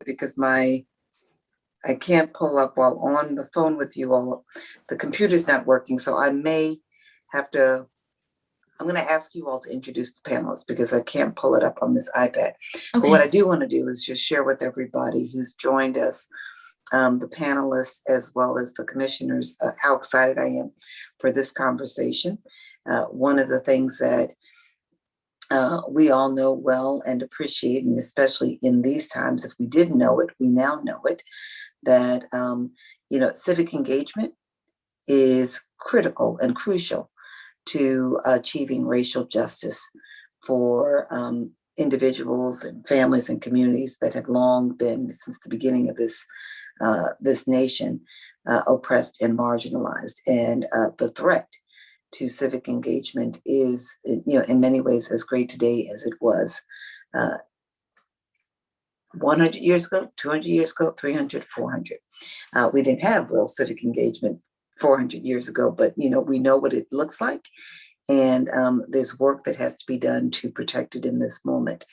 because I can't pull up while on the phone with you all. The computer's not working, so I may have to, I'm going to ask you all to introduce the panelists because I can't pull it up on this iPad. Okay. But what I do want to do is just share with everybody who's joined us, the panelists, as well as the commissioners, how excited I am for this conversation. One of the things that we all know well and appreciate, and especially in these times, if we didn't know it, we now know it, that, civic engagement is critical and crucial to achieving racial justice for individuals and families and communities that have long been, since the beginning of this nation, oppressed and marginalized. And the threat to civic engagement is, in many ways as great today as it was 100 years ago, 200 years ago, 300, 400. We didn't have real civic engagement 400 years ago, but we know what it looks like. And there's work that has to be done to protect it in this moment.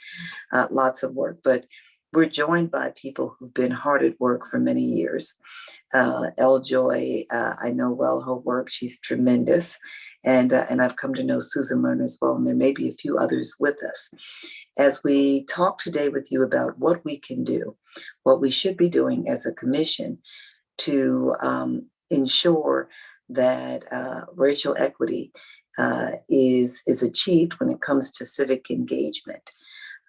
Lots of work, but we're joined by people who've been hard at work for many years. Elle Joy, I know well her work. She's tremendous. And I've come to know Susan Lerner as well. And there may be a few others with us. As we talk today with you about what we can do, what we should be doing as a commission to ensure that racial equity is achieved when it comes to civic engagement.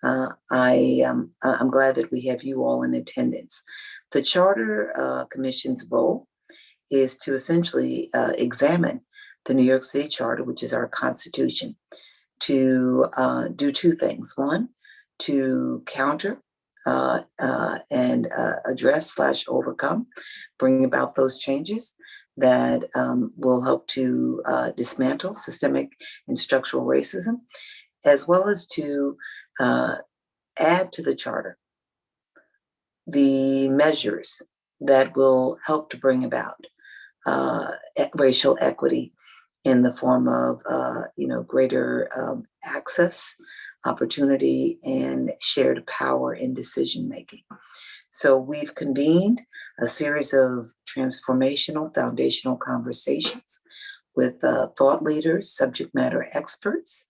I'm glad that we have you all in attendance. The Charter Commission's role is to essentially examine the New York City Charter, which is our Constitution, to do two things. One, to counter and address / overcome, bring about those changes that will help to dismantle systemic and structural racism, as well as to add to the charter the measures that will help to bring about racial equity in the form of greater access, opportunity, and shared power in decision making. So we've convened a series of transformational, foundational conversations with thought leaders, subject matter experts,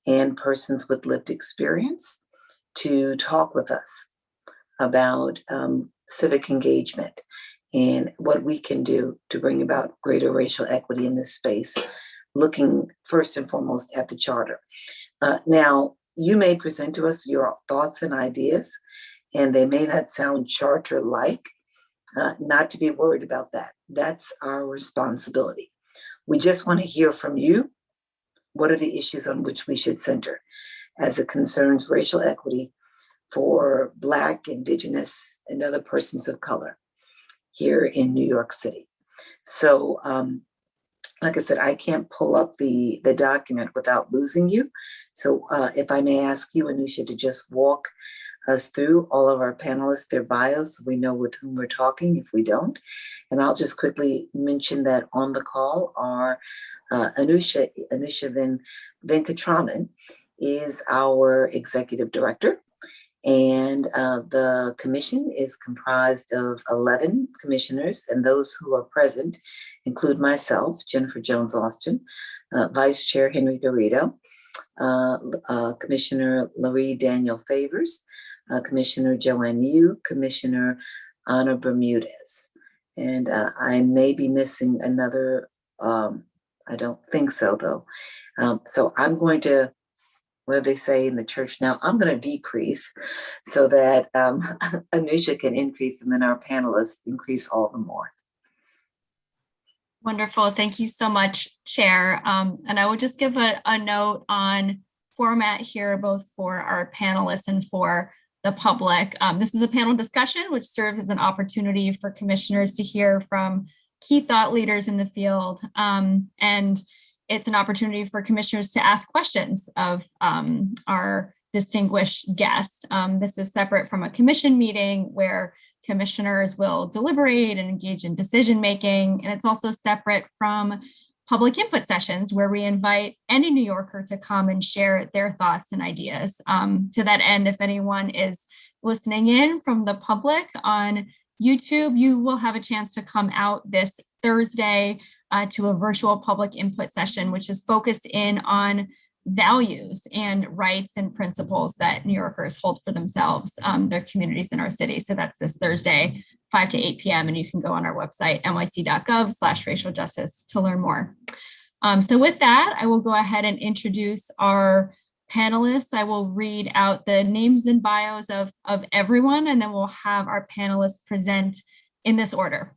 and persons with lived experience to talk with us about civic engagement and what we can do to bring about greater racial equity in this space, looking first and foremost at the charter. Now, you may present to us your thoughts and ideas, and they may not sound charter-like. Not to be worried about that. That's our responsibility. We just want to hear from you. What are the issues on which we should center as it concerns racial equity for Black, Indigenous, and other persons of color here in New York City? So, like I said, I can't pull up the document without losing you. So if I may ask you, Anusha, to just walk us through all of our panelists, their bios, so we know with whom we're talking if we don't. And I'll just quickly mention that on the call are Anusha Venkatraman is our executive director. And the commission is comprised of 11 commissioners, and those who are present include myself, Jennifer Jones-Austin, Vice Chair Henry Dorito, Commissioner Larry Daniel Favors, Commissioner Joanne Yu, Commissioner Ana Bermudez. And I may be missing another, I don't think so though. So I'm going to, what do they say in the church now? I'm going to decrease so that Anusha can increase, and then our panelists increase all the more. Wonderful. Thank you so much, Chair. And I will just give a note on format here, both for our panelists and for the public. This is a panel discussion, which serves as an opportunity for commissioners to hear from key thought leaders in the field. And it's an opportunity for commissioners to ask questions of our distinguished guest. This is separate from a commission meeting where commissioners will deliberate and engage in decision making. And it's also separate from public input sessions where we invite any New Yorker to come and share their thoughts and ideas. To that end, if anyone is listening in from the public on YouTube, you will have a chance to come out this Thursday to a virtual public input session, which is focused in on values and rights and principles that New Yorkers hold for themselves, their communities in our city. So that's this Thursday, 5 to 8 p.m. And you can go on our website, nyc.gov/racial justice to learn more. So with that, I will go ahead and introduce our panelists. I will read out the names and bios of everyone, and then we'll have our panelists present in this order.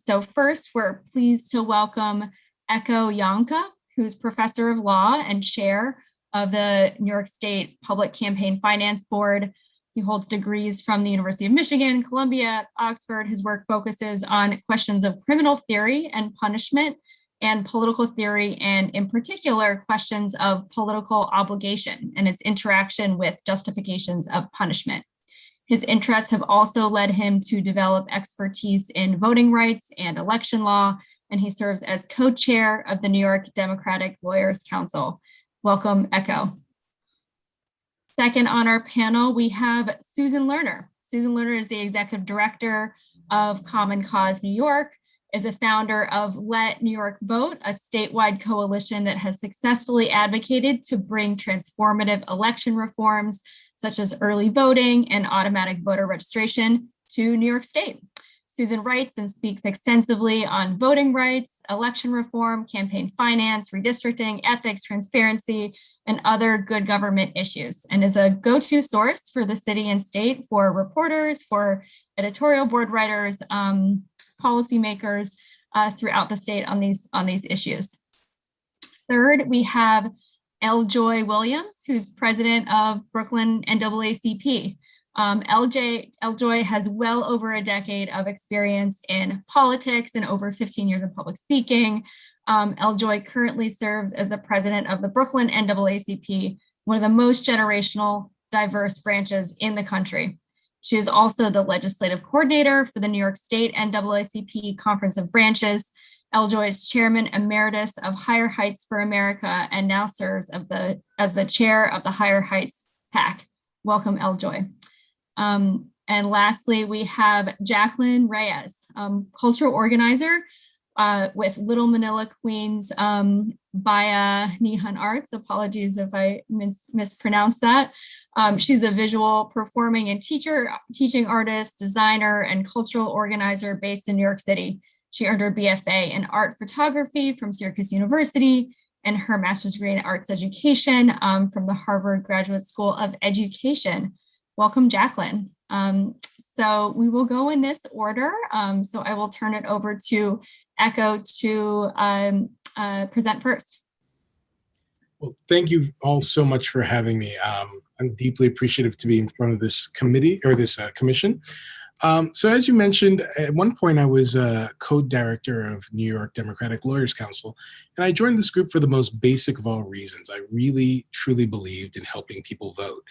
So first, we're pleased to welcome Echo Yanka, who's professor of law and chair of the New York State Public Campaign Finance Board. He holds degrees from the University of Michigan, Columbia, Oxford. His work focuses on questions of criminal theory and punishment and political theory, and in particular, questions of political obligation and its interaction with justifications of punishment. His interests have also led him to develop expertise in voting rights and election law, and he serves as co-chair of the New York Democratic Lawyers Council. Welcome, Echo. Second on our panel, we have Susan Lerner. Susan Lerner is the executive director of Common Cause New York, is a founder of Let New York Vote, a statewide coalition that has successfully advocated to bring transformative election reforms, such as early voting and automatic voter registration, to New York State. Susan writes and speaks extensively on voting rights, election reform, campaign finance, redistricting, ethics, transparency, and other good government issues, and is a go-to source for the city and state for reporters, for editorial board writers, policymakers throughout the state on these issues. Third, we have L. Joy Williams, who's president of Brooklyn NAACP. L. Joy has well over a decade of experience in politics and over 15 years of public speaking. L. Joy currently serves as the president of the Brooklyn NAACP, one of the most generational, diverse branches in the country. She is also the legislative coordinator for the New York State NAACP Conference of Branches. L. Joy is chairman emeritus of Higher Heights for America and now serves as the chair of the Higher Heights PAC. Welcome, L. Joy. And lastly, we have Jacqueline Reyes, cultural organizer with Little Manila Queens Baya Nihon Arts. Apologies if I mispronounced that. She's a visual performing and teaching artist, designer, and cultural organizer based in New York City. She earned her BFA in art photography from Syracuse University and her master's degree in arts education from the Harvard Graduate School of Education. Welcome, Jacqueline. So we will go in this order. So I will turn it over to Echo to present first. Well, thank you all so much for having me. I'm deeply appreciative to be in front of this committee or this commission. So as you mentioned, at one point I was a co-director of New York Democratic Lawyers Council, and I joined this group for the most basic of all reasons. I really, truly believed in helping people vote.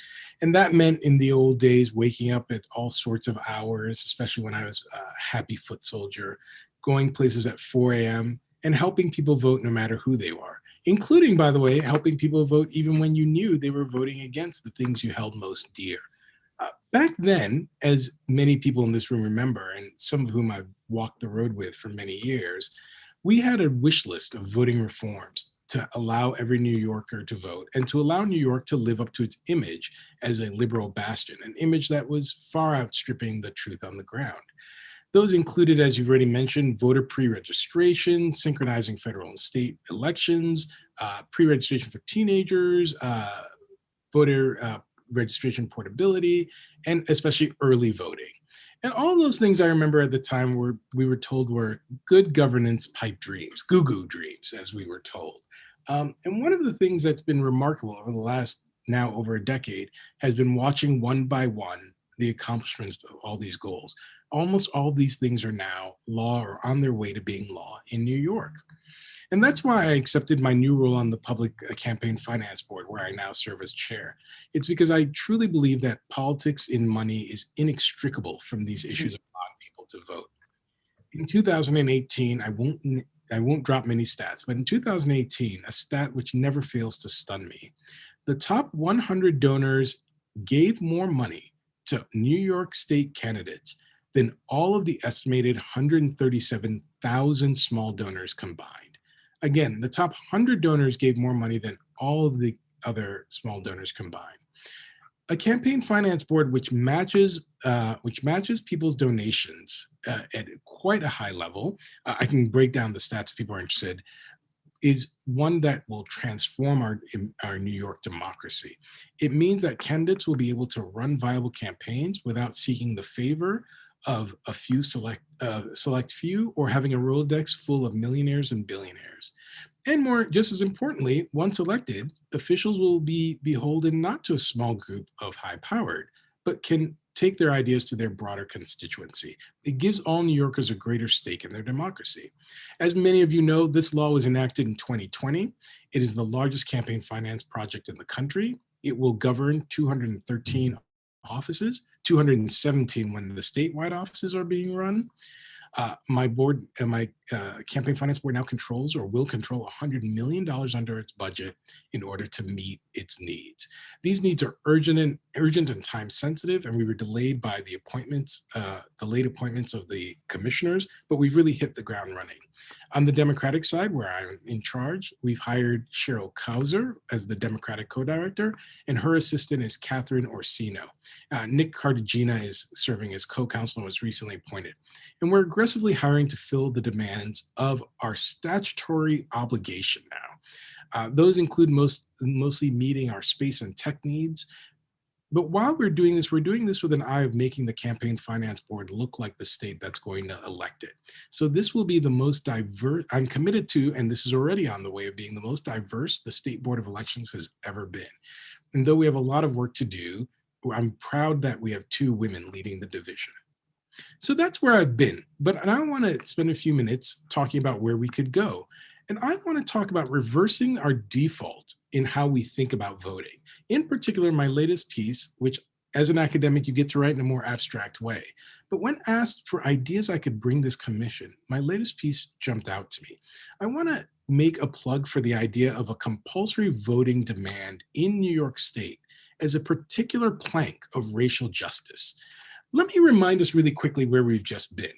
And that meant in the old days, waking up at all sorts of hours, especially when I was a happy foot soldier, going places at 4 a.m. and helping people vote no matter who they are, including, by the way, helping people vote even when you knew they were voting against the things you held most dear. Back then, as many people in this room remember, and some of whom I've walked the road with for many years, we had a wish list of voting reforms to allow every New Yorker to vote and to allow New York to live up to its image as a liberal bastion, an image that was far outstripping the truth on the ground. Those included, as you've already mentioned, voter pre-registration, synchronizing federal and state elections, pre-registration for teenagers, voter registration portability, and especially early voting. And all those things I remember at the time we were told were good governance pipe dreams, goo-goo dreams, as we were told. And one of the things that's been remarkable over the last now over a decade has been watching one by one the accomplishments of all these goals. Almost all of these things are now law or on their way to being law in New York. And that's why I accepted my new role on the Public Campaign Finance Board, where I now serve as chair. It's because I truly believe that politics in money is inextricable from these issues of allowing people to vote. In 2018, I won't drop many stats, but in 2018, a stat which never fails to stun me, the top 100 donors gave more money to New York State candidates than all of the estimated 137,000 small donors combined. Again, the top 100 donors gave more money than all of the other small donors combined. A campaign finance board which matches people's donations at quite a high level. I can break down the stats if people are interested. Is one that will transform our New York democracy. It means that candidates will be able to run viable campaigns without seeking the favor of a few select few, or having a Rolodex full of millionaires and billionaires. And more, just as importantly, once elected, officials will be beholden not to a small group of high-powered, but can take their ideas to their broader constituency. It gives all New Yorkers a greater stake in their democracy. As many of you know, this law was enacted in 2020. It is the largest campaign finance project in the country. It will govern 213 offices, 217 when the statewide offices are being run. My board and my campaign finance board now controls, or will control, $100 million under its budget in order to meet its needs. These needs are urgent and time sensitive, and we were delayed by the late appointments of the commissioners, but we've really hit the ground running. On the Democratic side, where I'm in charge, we've hired Cheryl Kauser as the Democratic co-director, and her assistant is Catherine Orsino. Nick Cartagena is serving as co-counsel and was recently appointed. And we're aggressively hiring to fill the demands of our statutory obligation now. Those include mostly meeting our space and tech needs. But while we're doing this with an eye of making the campaign finance board look like the state that's going to elect it. So this will be the most diverse, I'm committed to, and this is already on the way of being the most diverse the State Board of Elections has ever been. And though we have a lot of work to do, I'm proud that we have 2 women leading the division. So that's where I've been, but I want to spend a few minutes talking about where we could go. And I want to talk about reversing our default in how we think about voting. In particular, my latest piece, which as an academic, you get to write in a more abstract way. But when asked for ideas I could bring this commission, my latest piece jumped out to me. I want to make a plug for the idea of a compulsory voting demand in New York State as a particular plank of racial justice. Let me remind us really quickly where we've just been.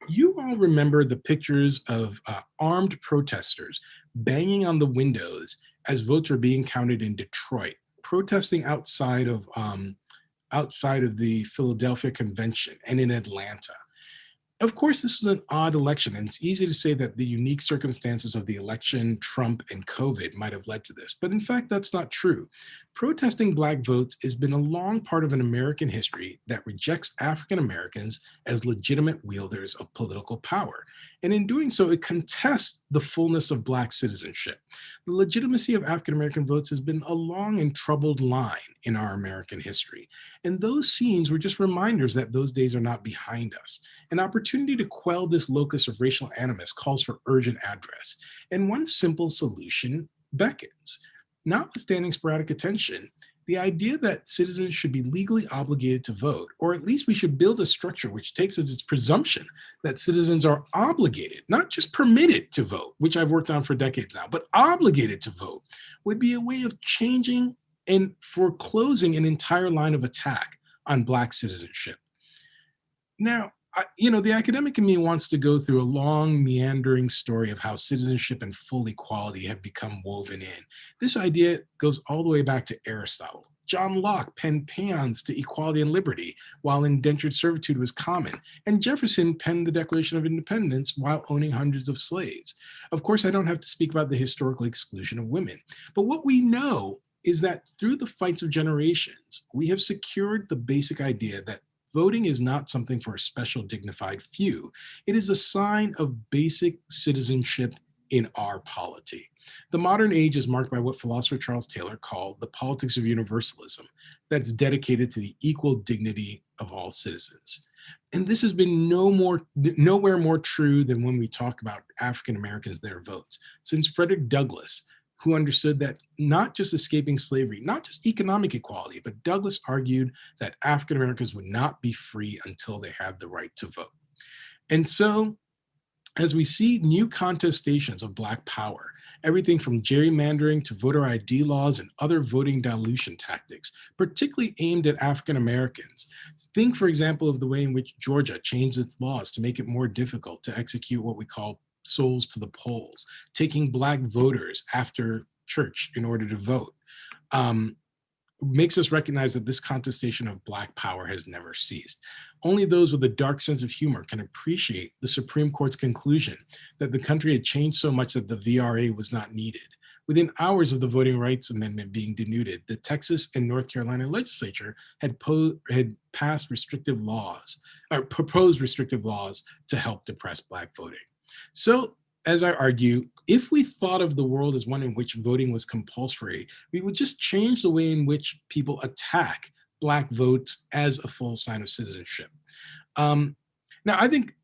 You all remember the pictures of armed protesters banging on the windows as votes were being counted in Detroit, protesting outside of the Philadelphia Convention and in Atlanta. Of course, this was an odd election, and it's easy to say that the unique circumstances of the election, Trump, and COVID might have led to this. But in fact, that's not true. Protesting Black votes has been a long part of an American history that rejects African Americans as legitimate wielders of political power. And in doing so, it contests the fullness of Black citizenship. The legitimacy of African American votes has been a long and troubled line in our American history. And those scenes were just reminders that those days are not behind us. An opportunity to quell this locus of racial animus calls for urgent address. And one simple solution beckons. Notwithstanding sporadic attention, the idea that citizens should be legally obligated to vote, or at least we should build a structure which takes as its presumption that citizens are obligated, not just permitted to vote, which I've worked on for decades now, but obligated to vote, would be a way of changing and foreclosing an entire line of attack on Black citizenship. Now, the academic in me wants to go through a long, meandering story of how citizenship and full equality have become woven in. This idea goes all the way back to Aristotle. John Locke penned paeans to equality and liberty while indentured servitude was common, and Jefferson penned the Declaration of Independence while owning hundreds of slaves. Of course, I don't have to speak about the historical exclusion of women, but what we know is that through the fights of generations, we have secured the basic idea that voting is not something for a special dignified few. It is a sign of basic citizenship in our polity. The modern age is marked by what philosopher Charles Taylor called the politics of universalism, that's dedicated to the equal dignity of all citizens. And this has been nowhere more true than when we talk about African Americans, their votes. Since Frederick Douglass, who understood that not just escaping slavery, not just economic equality, but Douglass argued that African Americans would not be free until they had the right to vote. And so, as we see new contestations of Black power, everything from gerrymandering to voter ID laws and other voting dilution tactics, particularly aimed at African Americans. Think, for example, of the way in which Georgia changed its laws to make it more difficult to execute what we call souls to the polls, taking Black voters after church in order to vote. Makes us recognize that this contestation of Black power has never ceased. Only those with a dark sense of humor can appreciate the Supreme Court's conclusion that the country had changed so much that the VRA was not needed. Within hours of the Voting Rights Amendment being denuded, the Texas and North Carolina legislature had passed restrictive laws, or proposed restrictive laws to help depress Black voting. So, as I argue, if we thought of the world as one in which voting was compulsory, we would just change the way in which people attack Black votes as a full sign of citizenship. Now, I think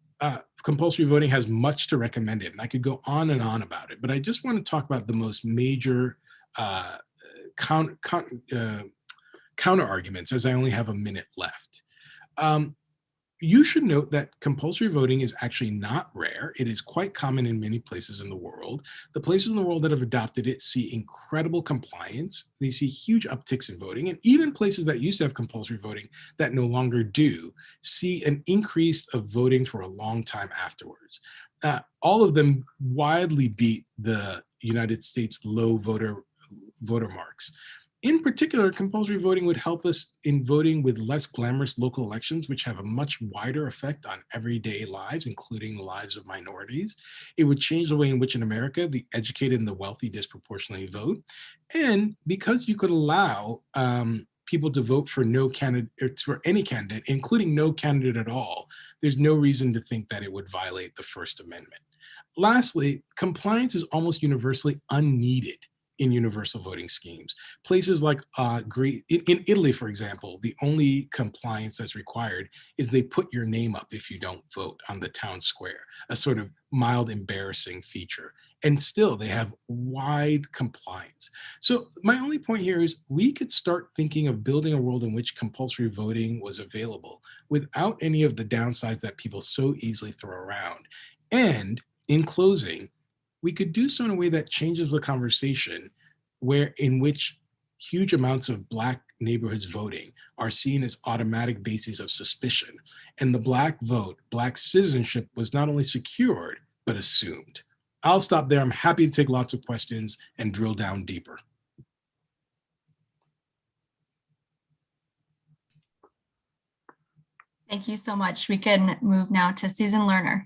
compulsory voting has much to recommend it, and I could go on and on about it, but I just want to talk about the most major counter arguments, as I only have a minute left. You should note that compulsory voting is actually not rare. It is quite common in many places in the world. The places in the world that have adopted it see incredible compliance. They see huge upticks in voting, and even places that used to have compulsory voting that no longer do see an increase of voting for a long time afterwards. All of them widely beat the United States low voter marks. In particular, compulsory voting would help us in voting with less glamorous local elections, which have a much wider effect on everyday lives, including the lives of minorities. It would change the way in which in America, the educated and the wealthy disproportionately vote. And because you could allow people to vote for no candidate, or for any candidate, including no candidate at all, there's no reason to think that it would violate the First Amendment. Lastly, compliance is almost universally unneeded in universal voting schemes. Places like in Italy, for example, the only compliance that's required is they put your name up if you don't vote on the town square, a sort of mild embarrassing feature. And still they have wide compliance. So my only point here is we could start thinking of building a world in which compulsory voting was available without any of the downsides that people so easily throw around. And in closing, we could do so in a way that changes the conversation in which huge amounts of Black neighborhoods voting are seen as automatic bases of suspicion. And the Black vote, Black citizenship was not only secured, but assumed. I'll stop there. I'm happy to take lots of questions and drill down deeper. Thank you so much. We can move now to Susan Lerner.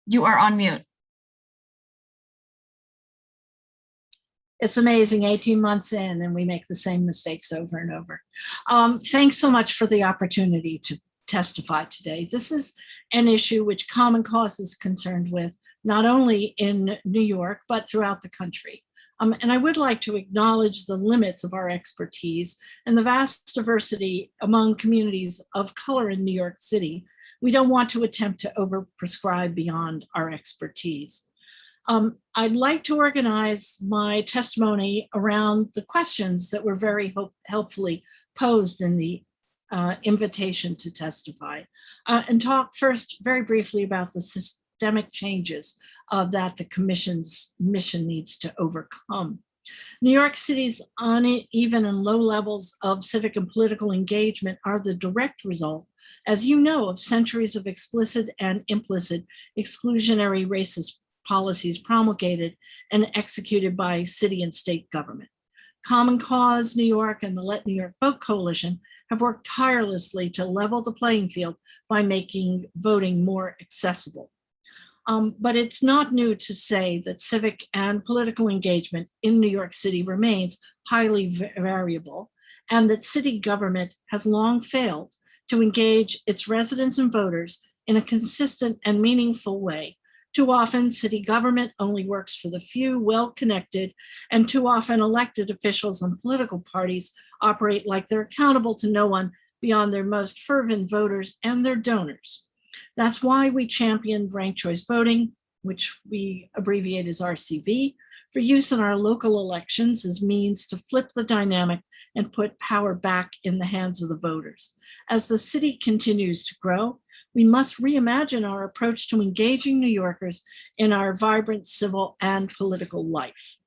You are on mute. It's amazing, 18 months in and we make the same mistakes over and over. Thanks so much for the opportunity to testify today. This is an issue which Common Cause is concerned with, not only in New York, but throughout the country. And I would like to acknowledge the limits of our expertise and the vast diversity among communities of color in New York City. We don't want to attempt to overprescribe beyond our expertise. I'd like to organize my testimony around the questions that were very helpfully posed in the invitation to testify, and talk first very briefly about the systemic changes that the Commission's mission needs to overcome. New York City's uneven and low levels of civic and political engagement are the direct result, as you know, of centuries of explicit and implicit exclusionary racist policies promulgated and executed by city and state government. Common Cause New York and the Let New York Vote Coalition have worked tirelessly to level the playing field by making voting more accessible. But it's not new to say that civic and political engagement in New York City remains highly variable, and that city government has long failed to engage its residents and voters in a consistent and meaningful way. Too often, city government only works for the few well-connected, and too often elected officials and political parties operate like they're accountable to no one beyond their most fervent voters and their donors. That's why we championed ranked choice voting, which we abbreviate as RCV, for use in our local elections as means to flip the dynamic and put power back in the hands of the voters. As the city continues to grow, we must reimagine our approach to engaging New Yorkers in our vibrant civil and political life.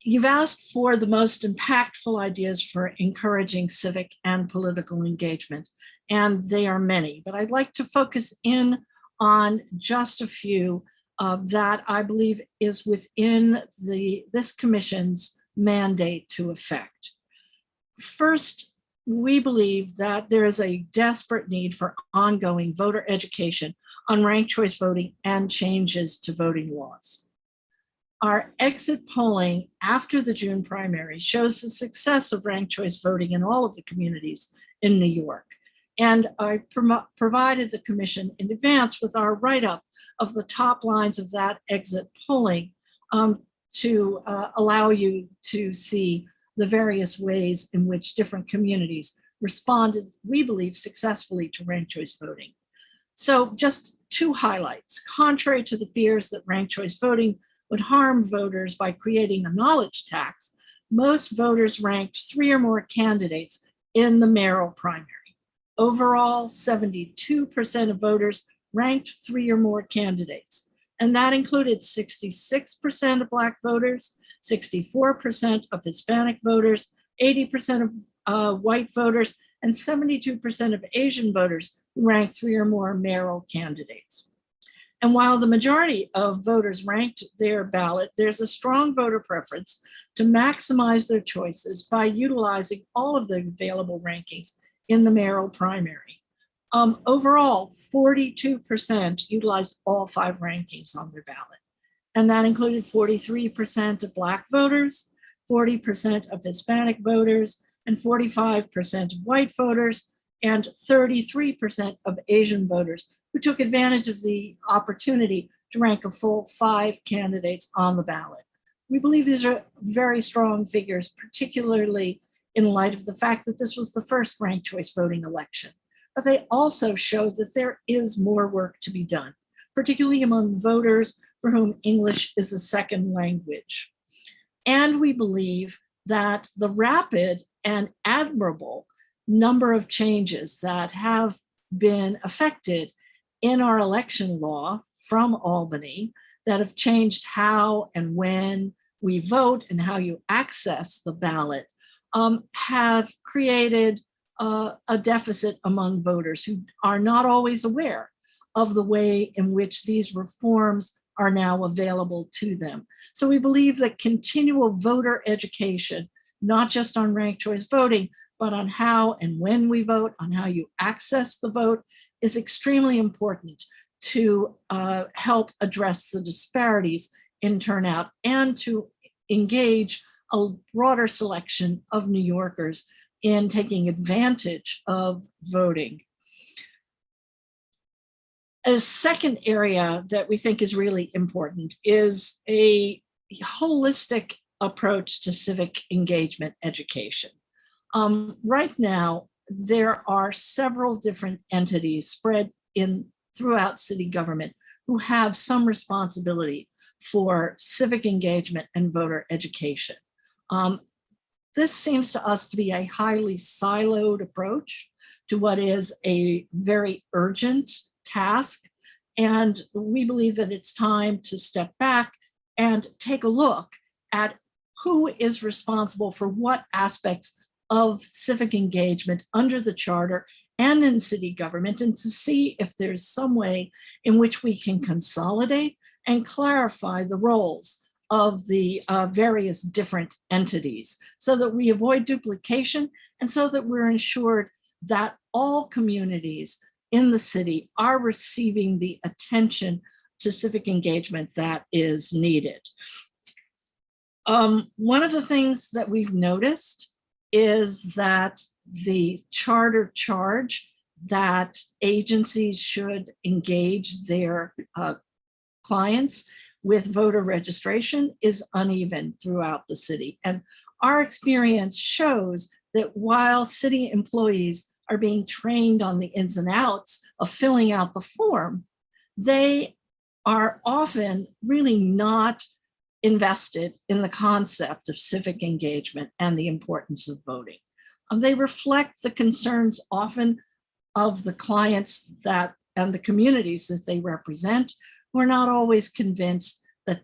You've asked for the most impactful ideas for encouraging civic and political engagement, and they are many, but I'd like to focus in on just a few that I believe is within this commission's mandate to effect. First, we believe that there is a desperate need for ongoing voter education on ranked choice voting and changes to voting laws. Our exit polling after the June primary shows the success of ranked choice voting in all of the communities in New York. And I provided the commission in advance with our write-up of the top lines of that exit polling to allow you to see the various ways in which different communities responded, we believe, successfully to ranked choice voting. So just two highlights. Contrary to the fears that ranked choice voting would harm voters by creating a knowledge tax, most voters ranked 3 or more candidates in the mayoral primary. Overall, 72% of voters ranked 3 or more candidates, and that included 66% of Black voters, 64% of Hispanic voters, 80% of white voters, and 72% of Asian voters who ranked 3 or more mayoral candidates. And while the majority of voters ranked their ballot, there's a strong voter preference to maximize their choices by utilizing all of the available rankings in the mayoral primary. Overall, 42% utilized all 5 rankings on their ballot. And that included 43% of Black voters, 40% of Hispanic voters, and 45% of white voters, and 33% of Asian voters who took advantage of the opportunity to rank a full 5 candidates on the ballot. We believe these are very strong figures, particularly in light of the fact that this was the first ranked choice voting election. But they also show that there is more work to be done, particularly among voters for whom English is a second language. And we believe that the rapid and admirable number of changes that have been affected in our election law from Albany that have changed how and when we vote and how you access the ballot have created a deficit among voters who are not always aware of the way in which these reforms are now available to them. So we believe that continual voter education, not just on ranked choice voting, but on how and when we vote, on how you access the vote, is extremely important to help address the disparities in turnout and to engage a broader selection of New Yorkers in taking advantage of voting. A second area that we think is really important is a holistic approach to civic engagement education. Right now, there are several different entities spread throughout city government who have some responsibility for civic engagement and voter education. This seems to us to be a highly siloed approach to what is a very urgent task. And we believe that it's time to step back and take a look at who is responsible for what aspects of civic engagement under the charter and in city government, and to see if there's some way in which we can consolidate and clarify the roles of the various different entities so that we avoid duplication and so that we're ensured that all communities in the city are receiving the attention to civic engagement that is needed. One of the things that we've noticed is that the charter charge that agencies should engage their clients with voter registration is uneven throughout the city. And our experience shows that while city employees are being trained on the ins and outs of filling out the form, they are often really not invested in the concept of civic engagement and the importance of voting. They reflect the concerns often of the clients that and the communities that they represent who are not always convinced that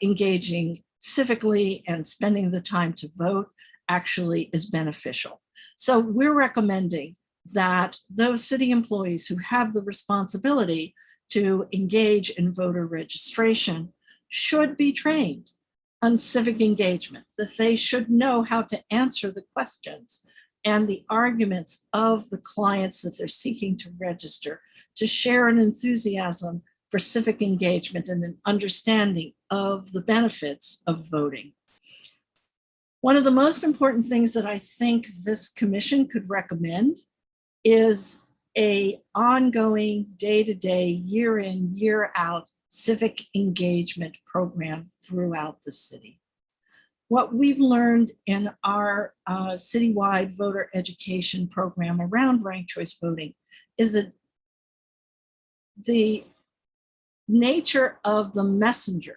engaging civically and spending the time to vote actually is beneficial. So we're recommending that those city employees who have the responsibility to engage in voter registration should be trained on civic engagement, that they should know how to answer the questions and the arguments of the clients that they're seeking to register, to share an enthusiasm for civic engagement and an understanding of the benefits of voting. One of the most important things that I think this commission could recommend is an ongoing day-to-day, year-in, year-out civic engagement program throughout the city. What we've learned in our citywide voter education program around ranked choice voting is that the nature of the messenger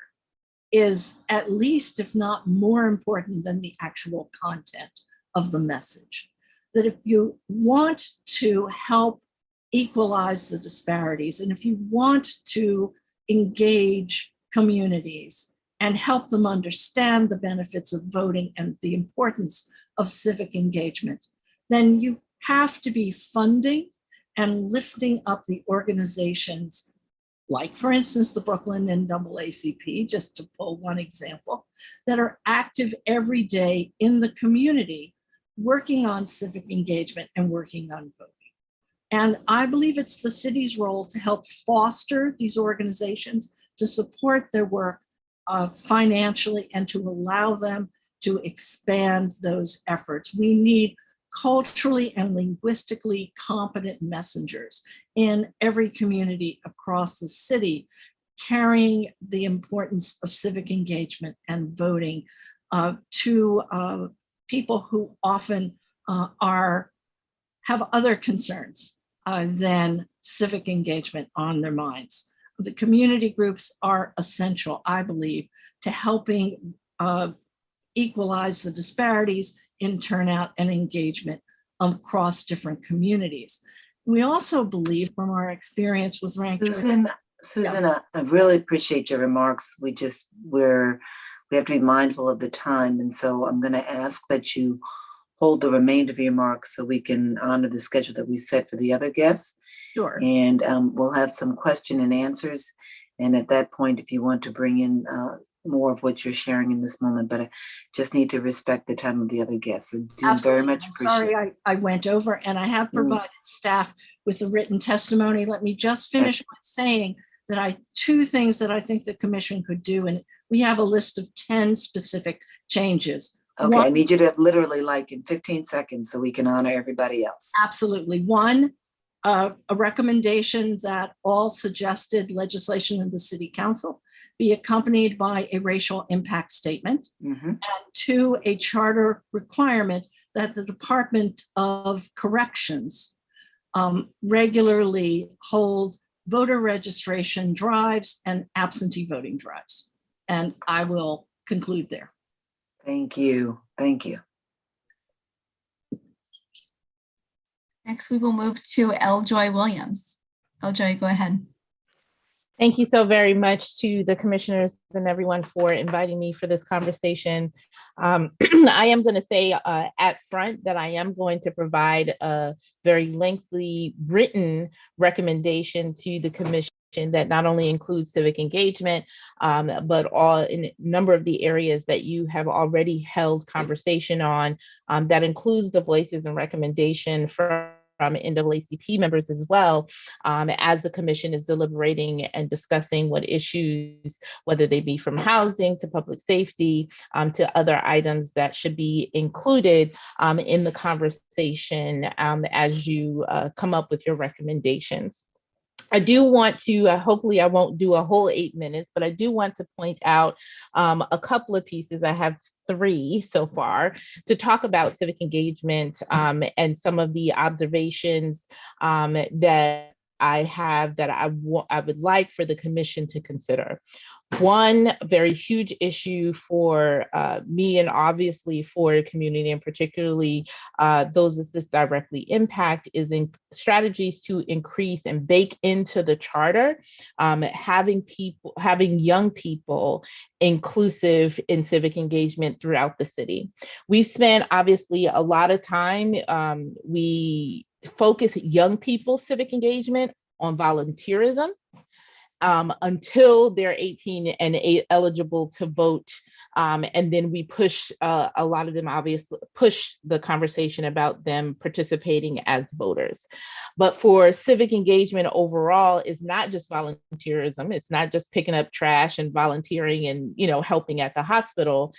is at least, if not more important than the actual content of the message. That if you want to help equalize the disparities, and if you want to engage communities and help them understand the benefits of voting and the importance of civic engagement, then you have to be funding and lifting up the organizations, like for instance, the Brooklyn NAACP, just to pull one example, that are active every day in the community, working on civic engagement and working on voting. And I believe it's the city's role to help foster these organizations, to support their work financially, and to allow them to expand those efforts. We need culturally and linguistically competent messengers in every community across the city, carrying the importance of civic engagement and voting to people who often have other concerns than civic engagement on their minds. The community groups are essential, I believe, to helping equalize the disparities in turnout and engagement across different communities. We also believe from our experience with ranked choice. Susan, I really appreciate your remarks. We have to be mindful of the time. And so I'm going to ask that you hold the remainder of your remarks so we can honor the schedule that we set for the other guests. Sure. And we'll have some question and answers. And at that point, if you want to bring in more of what you're sharing in this moment, but I just need to respect the time of the other guests. So do Absolutely. very much appreciate. Sorry, I went over, and I have provided staff with a written testimony. Let me just finish by saying that two things that I think the commission could do, and we have a list of 10 specific changes. Okay, One, I need you to literally like in 15 seconds so we can honor everybody else. Absolutely. One, a recommendation that all suggested legislation in the city council be accompanied by a racial impact statement. Mm-hmm. And two, a charter requirement that the Department of Corrections regularly hold voter registration drives and absentee voting drives. And I will conclude there. Thank you. Thank you. Next, we will move to L. Joy Williams. L. Joy, go ahead. Thank you so very much to the commissioners and everyone for inviting me for this conversation. I am going to say at front that I am going to provide a very lengthy written recommendation to the commission that not only includes civic engagement, but in a number of the areas that you have already held conversation on, that includes the voices and recommendation from NAACP members as well, as the commission is deliberating and discussing what issues, whether they be from housing to public safety, to other items that should be included in the conversation as you come up with your recommendations. I do want to, hopefully I won't do a whole 8 minutes, but I do want to point out a couple of pieces. I have 3 so far to talk about civic engagement and some of the observations that I have that I would like for the commission to consider. One very huge issue for me, and obviously for the community, and particularly those that this directly impact, is in strategies to increase and bake into the charter, having young people inclusive in civic engagement throughout the city. We've spent obviously a lot of time, we focus young people's civic engagement on volunteerism until they're 18 and eligible to vote. And then we push a lot of them, obviously, push the conversation about them participating as voters. But for civic engagement overall is not just volunteerism. It's not just picking up trash and volunteering and, helping at the hospital.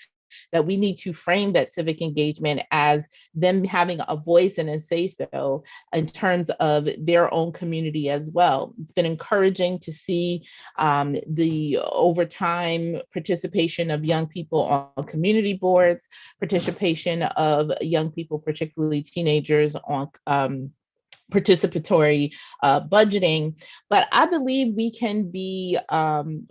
That we need to frame that civic engagement as them having a voice and a say-so in terms of their own community as well. It's been encouraging to see the over time participation of young people on community boards, participation of young people, particularly teenagers, on participatory budgeting. But I believe we can be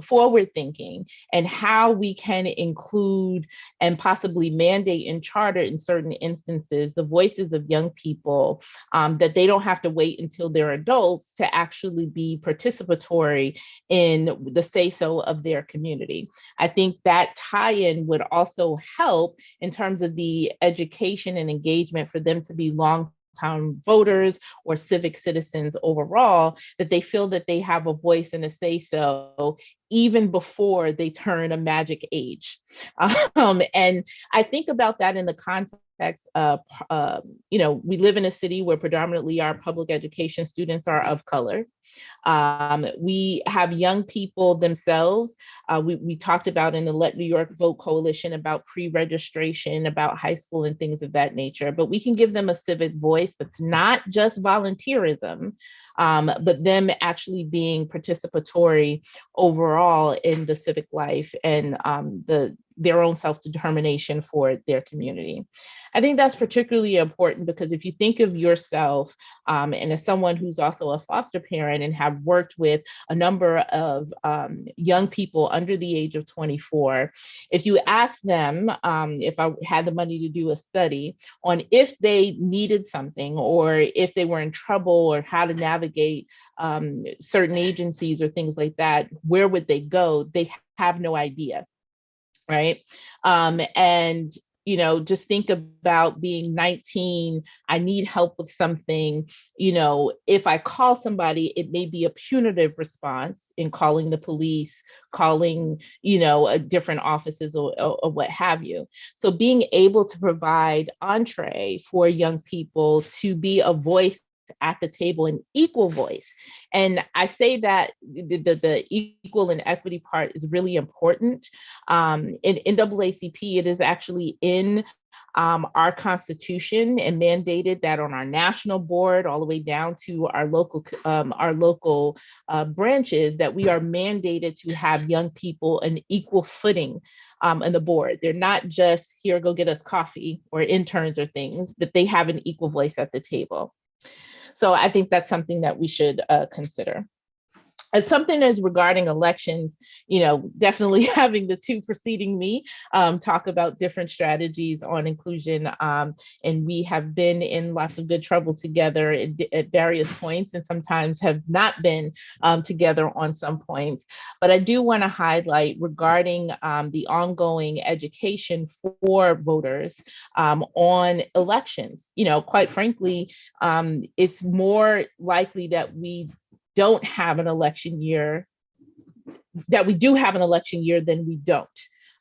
forward thinking and how we can include and possibly mandate in charter in certain instances the voices of young people, that they don't have to wait until they're adults to actually be participatory in the say-so of their community. I think that tie-in would also help in terms of the education and engagement for them to be long-time voters or civic citizens overall, that they feel that they have a voice and a say-so even before they turn a magic age. And I think about that in the context of, we live in a city where predominantly our public education students are of color. We have young people themselves. We talked about in the Let New York Vote Coalition about pre-registration, about high school and things of that nature, but we can give them a civic voice that's not just volunteerism, but them actually being participatory overall in the civic life and their own self-determination for their community. I think that's particularly important because if you think of yourself and as someone who's also a foster parent and have worked with a number of young people under the age of 24, if you ask them, if I had the money to do a study on if they needed something or if they were in trouble or how to navigate certain agencies or things like that, where would they go? They have no idea. Right. And, just think about being 19, I need help with something. If I call somebody, it may be a punitive response in calling the police, calling, different offices or what have you. So being able to provide entree for young people to be a voice at the table, an equal voice. And I say that the equal and equity part is really important. In NAACP, it is actually in our Constitution and mandated that on our national board, all the way down to our local branches, that we are mandated to have young people an equal footing on the board. They're not just here, go get us coffee or interns or things, that they have an equal voice at the table. So I think that's something that we should consider. And something is regarding elections, definitely having the two preceding me talk about different strategies on inclusion. And we have been in lots of good trouble together at various points and sometimes have not been together on some points. But I do want to highlight regarding the ongoing education for voters on elections. Quite frankly, it's more likely that we don't have an election year, that we do have an election year than we don't,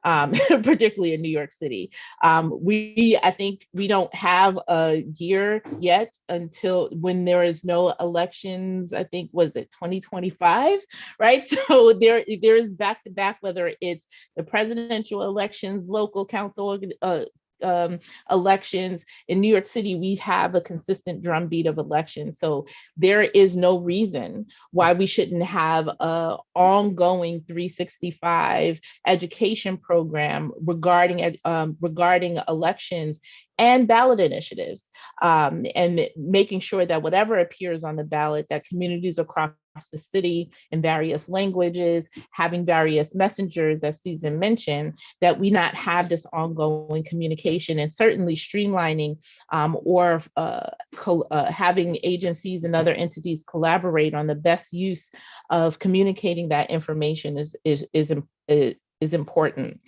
particularly in New York City. I think we don't have a year yet until when there is no elections, I think, was it 2025, right? So there is back to back, whether it's the presidential elections, local council elections. In New York City, we have a consistent drumbeat of elections. So there is no reason why we shouldn't have an ongoing 365 education program regarding elections and ballot initiatives, and making sure that whatever appears on the ballot, that communities across the city in various languages, having various messengers, as Susan mentioned, that we not have this ongoing communication, and certainly streamlining or having agencies and other entities collaborate on the best use of communicating that information is important,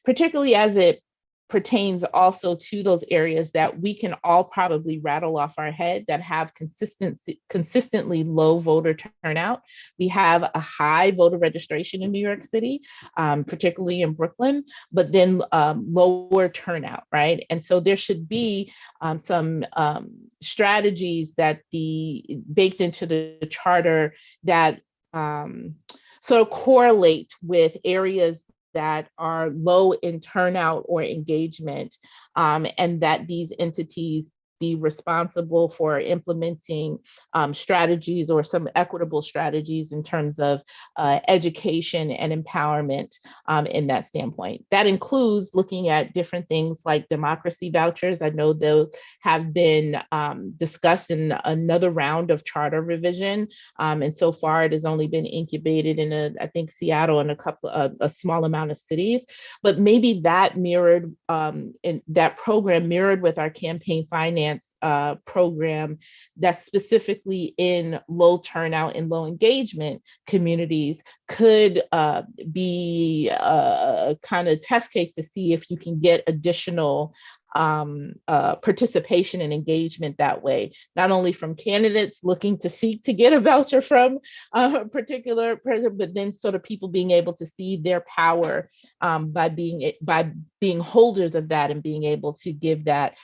particularly as it pertains also to those areas that we can all probably rattle off our head that have consistently low voter turnout. We have a high voter registration in New York City, particularly in Brooklyn, but then lower turnout, right? And so there should be some strategies that baked into the charter that sort of correlate with areas that are low in turnout or engagement, and that these entities be responsible for implementing strategies or some equitable strategies in terms of education and empowerment in that standpoint. That includes looking at different things like democracy vouchers. I know those have been discussed in another round of charter revision. And so far it has only been incubated in I think Seattle and a small amount of cities, but maybe that mirrored, in that program mirrored with our campaign finance program that's specifically in low turnout and low engagement communities could be a kind of test case to see if you can get additional participation and engagement that way, not only from candidates looking to seek to get a voucher from a particular person, but then sort of people being able to see their power by being holders of that and being able to give that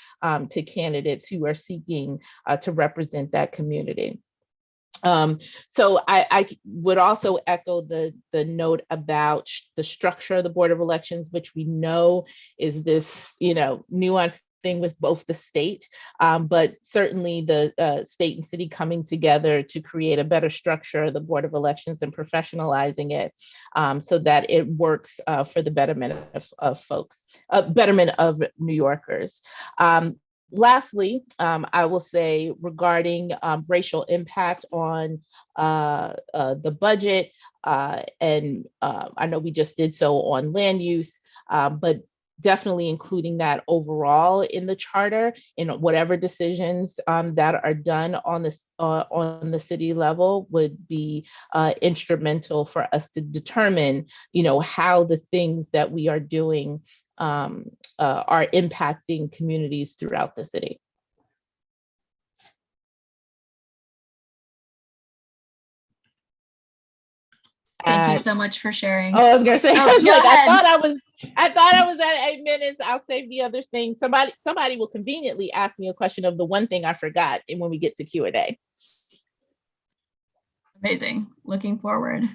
to candidates who are seeking to represent that community. So I would also echo the note about the structure of the Board of Elections, which we know is this, nuanced thing with both the state, but certainly the state and city coming together to create a better structure of the Board of Elections and professionalizing it so that it works for the betterment of folks, betterment of New Yorkers. Lastly, I will say regarding racial impact on the budget, and I know we just did so on land use, but definitely including that overall in the charter in whatever decisions that are done on the city level would be instrumental for us to determine, how the things that we are doing are impacting communities throughout the city. Thank you so much for sharing. Oh, I was gonna say, Oh, I was go like, ahead. I thought I was at 8 minutes. I'll save the other thing. Somebody will conveniently ask me a question of the one thing I forgot when we get to Q&A. Amazing. Looking forward.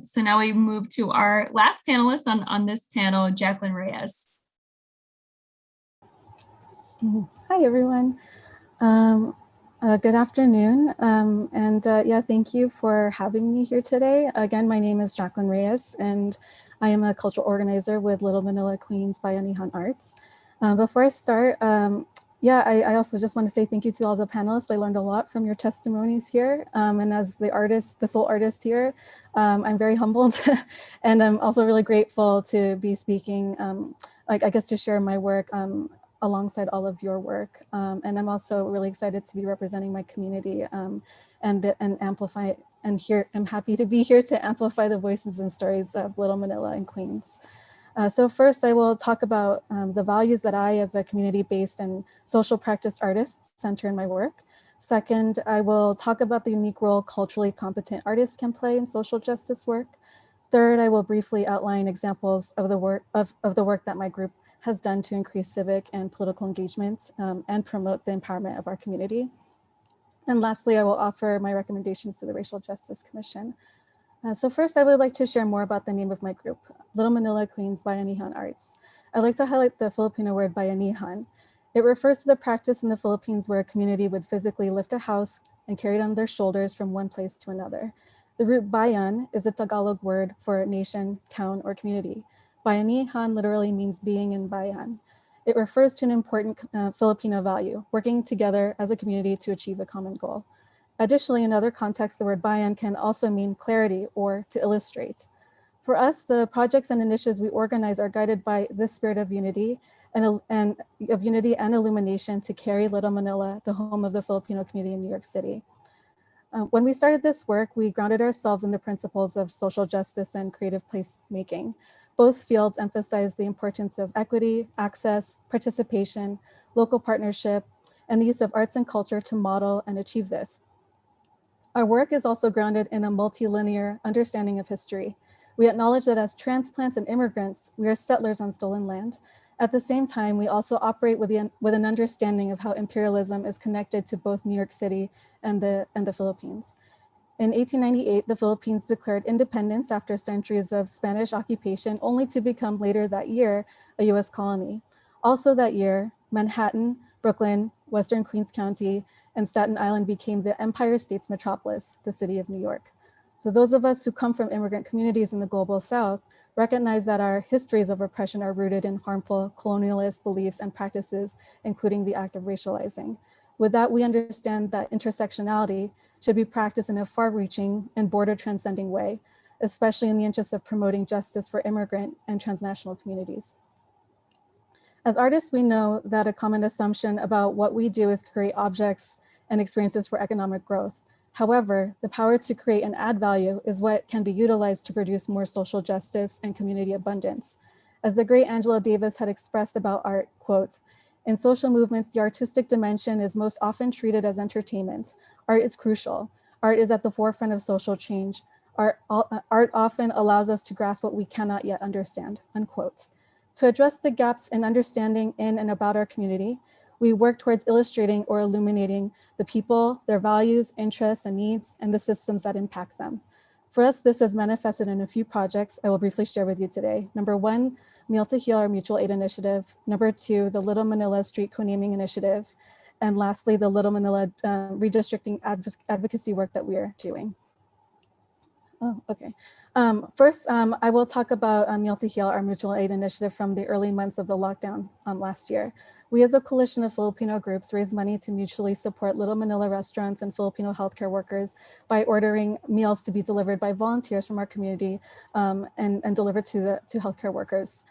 So now we move to our last panelist on this panel, Jacqueline Reyes. Hi, everyone. Good afternoon. Thank you for having me here today. Again, my name is Jacqueline Reyes, and I am a cultural organizer with Little Manila Queens by Anihan Arts. Before I start, I also just want to say thank you to all the panelists. I learned a lot from your testimonies here. And as the sole artist here, I'm very humbled. And I'm also really grateful to be speaking, to share my work alongside all of your work. And I'm also really excited to be representing my community and amplify, and here, I'm happy to be here to amplify the voices and stories of Little Manila and Queens. So first, I will talk about the values that I, as a community-based and social practice artist, center in my work. Second, I will talk about the unique role culturally competent artists can play in social justice work. Third, I will briefly outline examples of the work that my group has done to increase civic and political engagement and promote the empowerment of our community. And lastly, I will offer my recommendations to the Racial Justice Commission. So first, I would like to share more about the name of my group, Little Manila Queens by Anihan Arts. I'd like to highlight the Filipino word bayanihan. It refers to the practice in the Philippines where a community would physically lift a house and carry it on their shoulders from one place to another. The root bayan is the Tagalog word for nation, town, or community. Bayanihan literally means being in bayan. It refers to an important Filipino value, working together as a community to achieve a common goal. Additionally, in other contexts, the word bayan can also mean clarity or to illustrate. For us, the projects and initiatives we organize are guided by this spirit of unity and illumination to carry Little Manila, the home of the Filipino community in New York City. When we started this work, we grounded ourselves in the principles of social justice and creative placemaking. Both fields emphasize the importance of equity, access, participation, local partnership, and the use of arts and culture to model and achieve this. Our work is also grounded in a multilinear understanding of history. We acknowledge that as transplants and immigrants, we are settlers on stolen land. At the same time, we also operate with an understanding of how imperialism is connected to both New York City and the Philippines. In 1898, the Philippines declared independence after centuries of Spanish occupation, only to become later that year a US colony. Also that year, Manhattan, Brooklyn, Western Queens County, and Staten Island became the Empire State's metropolis, the city of New York. So those of us who come from immigrant communities in the global South recognize that our histories of oppression are rooted in harmful colonialist beliefs and practices, including the act of racializing. With that, we understand that intersectionality should be practiced in a far-reaching and border-transcending way, especially in the interest of promoting justice for immigrant and transnational communities. As artists, we know that a common assumption about what we do is create objects and experiences for economic growth. However, the power to create and add value is what can be utilized to produce more social justice and community abundance. As the great Angela Davis had expressed about art, quote, "In social movements, the artistic dimension is most often treated as entertainment. Art is crucial. Art is at the forefront of social change. Art often allows us to grasp what we cannot yet understand," unquote. To address the gaps in understanding in and about our community, we work towards illustrating or illuminating the people, their values, interests, and needs, and the systems that impact them. For us, this has manifested in a few projects I will briefly share with you today. Number one, Meal to Heal, our mutual aid initiative. Number two, the Little Manila Street Co-naming Initiative. And lastly, the Little Manila redistricting advocacy work that we are doing. Oh, okay. First, I will talk about Meal to Heal, our mutual aid initiative from the early months of the lockdown last year. We as a coalition of Filipino groups raised money to mutually support Little Manila restaurants and Filipino healthcare workers by ordering meals to be delivered by volunteers from our community and delivered to healthcare workers,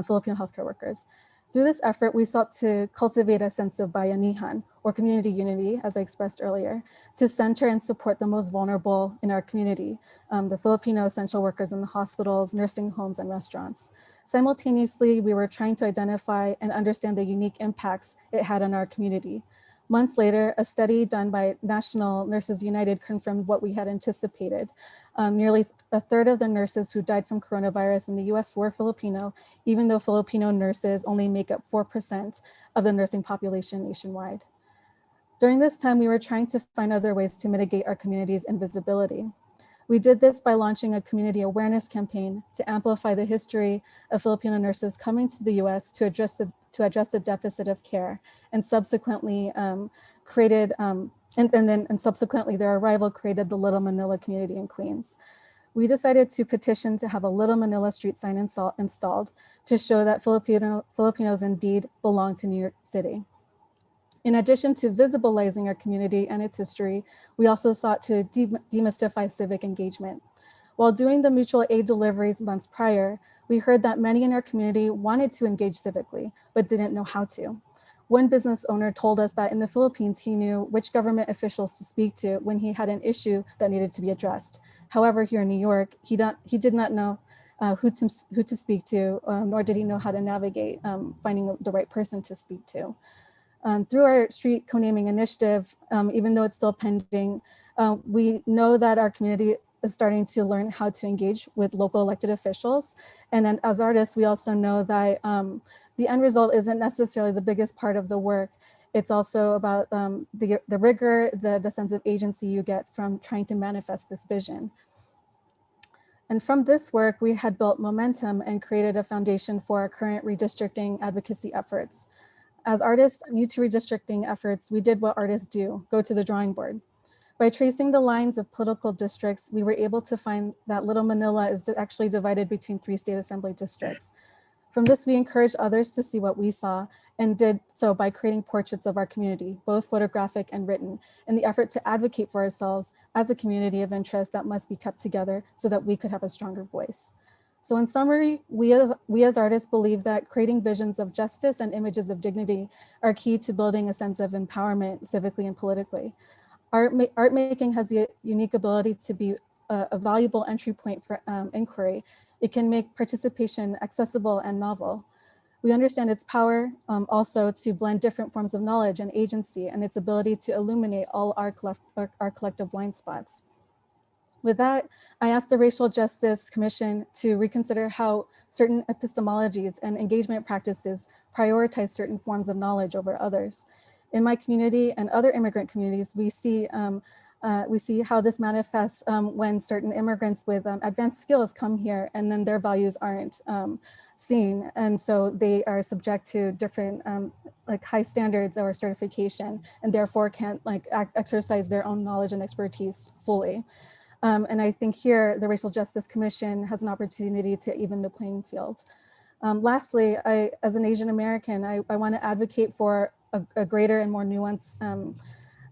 Filipino healthcare workers. Through this effort, we sought to cultivate a sense of bayanihan, or community unity, as I expressed earlier, to center and support the most vulnerable in our community, the Filipino essential workers in the hospitals, nursing homes, and restaurants. Simultaneously, we were trying to identify and understand the unique impacts it had on our community. Months later, a study done by National Nurses United confirmed what we had anticipated. Nearly a third of the nurses who died from coronavirus in the US were Filipino, even though Filipino nurses only make up 4% of the nursing population nationwide. During this time, we were trying to find other ways to mitigate our community's invisibility. We did this by launching a community awareness campaign to amplify the history of Filipino nurses coming to the US to address the deficit of care, and subsequently subsequently their arrival created the Little Manila community in Queens. We decided to petition to have a Little Manila street sign installed to show that Filipinos indeed belong to New York City. In addition to visibilizing our community and its history, we also sought to demystify civic engagement. While doing the mutual aid deliveries months prior, we heard that many in our community wanted to engage civically, but didn't know how to. One business owner told us that in the Philippines, he knew which government officials to speak to when he had an issue that needed to be addressed. However, here in New York, he did not know who to speak to, nor did he know how to navigate finding the right person to speak to. Through our street co-naming initiative, even though it's still pending, we know that our community is starting to learn how to engage with local elected officials. And then as artists, we also know that the end result isn't necessarily the biggest part of the work. It's also about the rigor, the sense of agency you get from trying to manifest this vision. And from this work, we had built momentum and created a foundation for our current redistricting advocacy efforts. As artists new to redistricting efforts, we did what artists do, go to the drawing board. By tracing the lines of political districts, we were able to find that Little Manila is actually divided between 3 state assembly districts. From this, we encouraged others to see what we saw and did so by creating portraits of our community, both photographic and written, in the effort to advocate for ourselves as a community of interest that must be kept together so that we could have a stronger voice. So in summary, we as artists believe that creating visions of justice and images of dignity are key to building a sense of empowerment civically and politically. Art making has the unique ability to be a valuable entry point for inquiry. It can make participation accessible and novel. We understand its power also to blend different forms of knowledge and agency, and its ability to illuminate all our collective blind spots. With that, I asked the Racial Justice Commission to reconsider how certain epistemologies and engagement practices prioritize certain forms of knowledge over others. In my community and other immigrant communities, we see how this manifests when certain immigrants with advanced skills come here and then their values aren't seen. And so they are subject to different like high standards or certification, and therefore can't like exercise their own knowledge and expertise fully. And I think here the Racial Justice Commission has an opportunity to even the playing field. Lastly, as an Asian American, I want to advocate for a greater and more nuanced,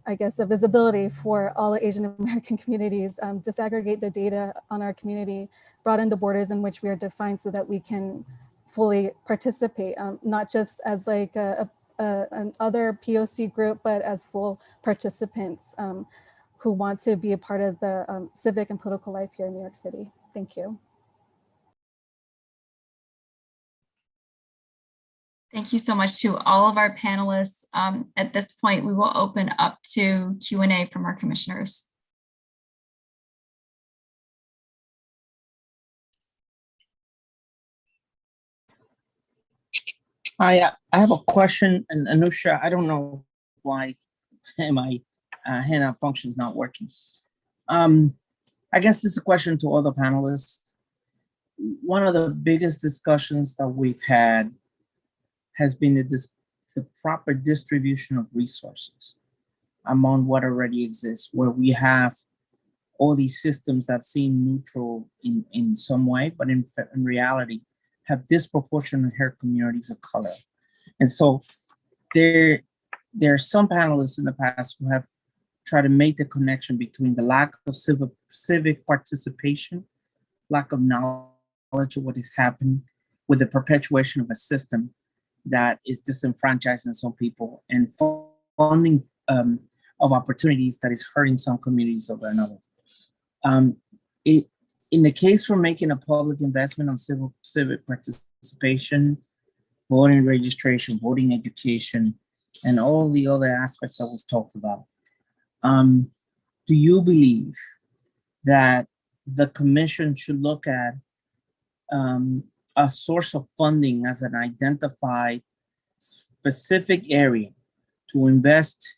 I guess, the visibility for all the Asian American communities, disaggregate the data on our community, broaden the borders in which we are defined so that we can fully participate, not just as like an other POC group, but as full participants who want to be a part of the civic and political life here in New York City. Thank you. Thank you so much to all of our panelists. At this point, we will open up to Q&A from our commissioners. I have a question, and Anusha, I don't know why my handout function is not working. I guess this is a question to all the panelists. One of the biggest discussions that we've had has been the proper distribution of resources among what already exists, where we have all these systems that seem neutral in some way, but in reality have disproportionate hurt communities of color. And so there are some panelists in the past who have tried to make the connection between the lack of civic participation, lack of knowledge of what is happening, with the perpetuation of a system that is disenfranchising some people and funding of opportunities that is hurting some communities over another. In the case for making a public investment on civic participation, voting registration, voting education, and all the other aspects that was talked about, do you believe that the commission should look at a source of funding as an identified specific area to invest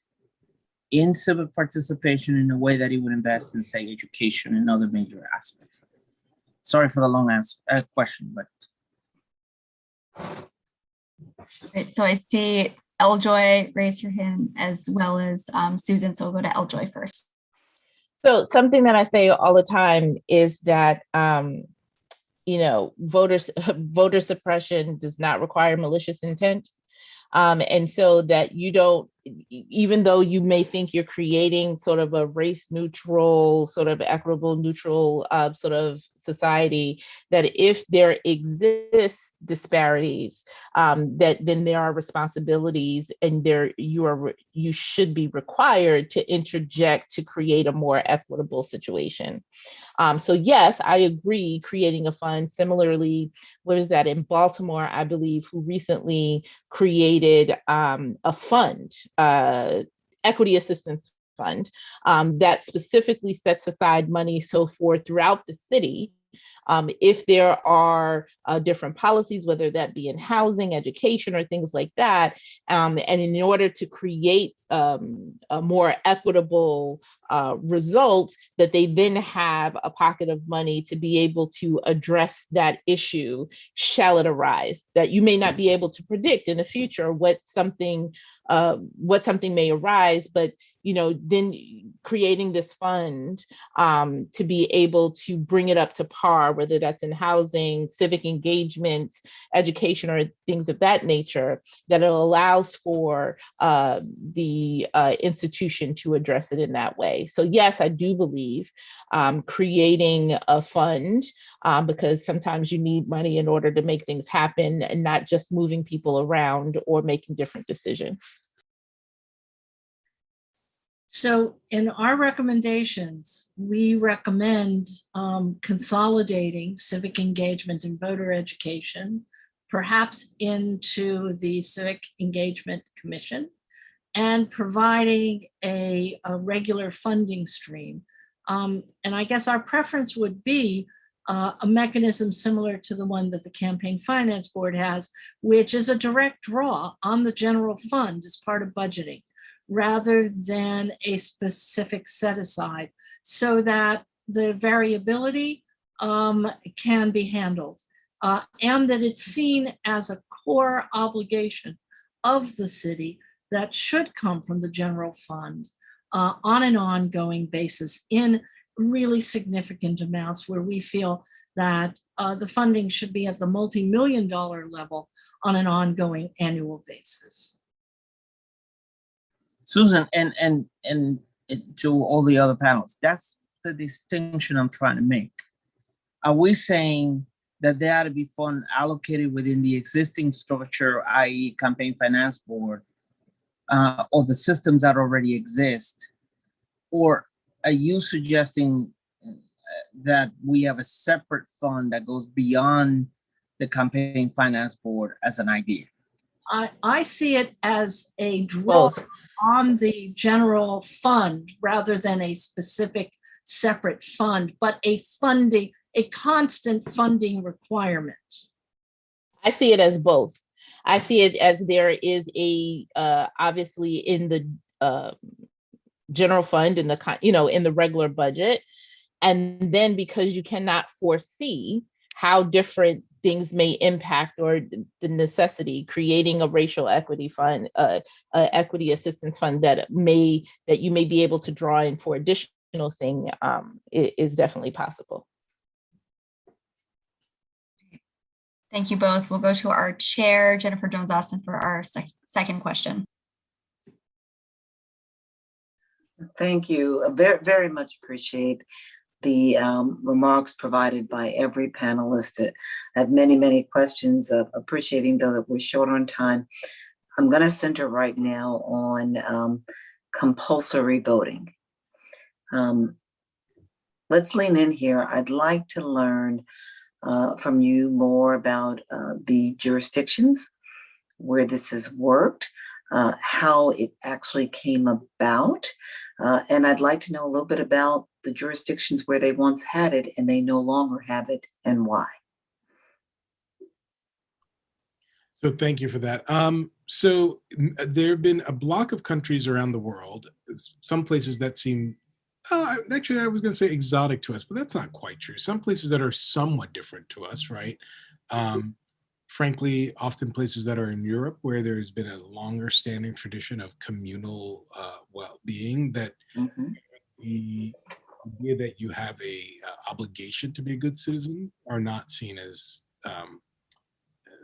in civic participation in a way that it would invest in, say, education and other major aspects? Sorry for the long question, but. Great. So I see Eljoy raise your hand as well as Susan. So we'll go to Eljoy first. So something that I say all the time is that, voter suppression does not require malicious intent. And so that you don't, even though you may think you're creating sort of a race neutral, sort of equitable, neutral sort of society, that if there exists disparities, that then there are responsibilities, and you should be required to interject to create a more equitable situation. So yes, I agree, creating a fund. Similarly, what is that in Baltimore, I believe, who recently created a fund, equity assistance fund, that specifically sets aside money so for throughout the city, if there are different policies, whether that be in housing, education, or things like that, and in order to create a more equitable results, that they then have a pocket of money to be able to address that issue, shall it arise, that you may not be able to predict in the future what something may arise, but then creating this fund to be able to bring it up to par, whether that's in housing, civic engagement, education, or things of that nature, that it allows for the institution to address it in that way. So yes, I do believe creating a fund, because sometimes you need money in order to make things happen, and not just moving people around or making different decisions. So in our recommendations, we recommend consolidating civic engagement and voter education, perhaps into the Civic Engagement Commission, and providing a regular funding stream. And I guess our preference would be a mechanism similar to the one that the Campaign Finance Board has, which is a direct draw on the general fund as part of budgeting, rather than a specific set aside, so that the variability can be handled, and that it's seen as a core obligation of the city that should come from the general fund on an ongoing basis in really significant amounts, where we feel that the funding should be at the multi-million-dollar level on an ongoing annual basis. Susan, and to all the other panels, that's the distinction I'm trying to make. Are we saying that there ought to be fund allocated within the existing structure, i.e. Campaign Finance Board, or the systems that already exist? Or are you suggesting that we have a separate fund that goes beyond the Campaign Finance Board as an idea? I see it as a draw on the general fund rather than a specific separate fund, but a constant funding requirement. I see it as both. I see it as there is obviously in the general fund, in the regular budget, and then because you cannot foresee how different things may impact, or the necessity, creating a racial equity fund, equity assistance fund that you may be able to draw in for additional thing is definitely possible. Thank you both. We'll go to our chair, Jennifer Jones-Austin, for our second question. Thank you. Very, very much appreciate the remarks provided by every panelist. I have many, many questions. Appreciating, though, that we're short on time. I'm going to center right now on compulsory voting. Let's lean in here. I'd like to learn from you more about the jurisdictions where this has worked, how it actually came about. And I'd like to know a little bit about the jurisdictions where they once had it and they no longer have it, and why. So thank you for that. So there have been a block of countries around the world, some places that seem, actually I was going to say exotic to us, but that's not quite true. Some places that are somewhat different to us, right? Frankly, often places that are in Europe where there's been a longer standing tradition of communal well-being, that the idea that you have a obligation to be a good citizen are not seen as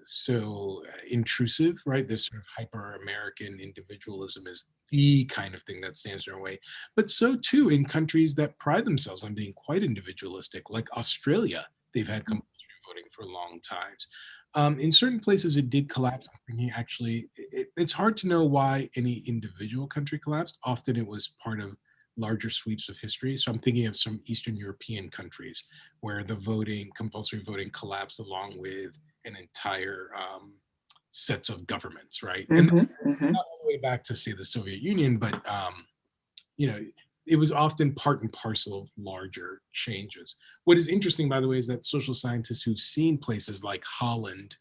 so intrusive, right? This sort of hyper-American individualism is the kind of thing that stands in our way. But so too in countries that pride themselves on being quite individualistic, like Australia. They've had compulsory voting for long times. In certain places it did collapse. I'm thinking actually, it's hard to know why any individual country collapsed. Often it was part of larger sweeps of history. So I'm thinking of some Eastern European countries where the compulsory voting collapsed along with an entire sets of governments, right? And not all the way back to, say, the Soviet Union, but it was often part and parcel of larger changes. What is interesting, by the way, is that social scientists who've seen places like Holland,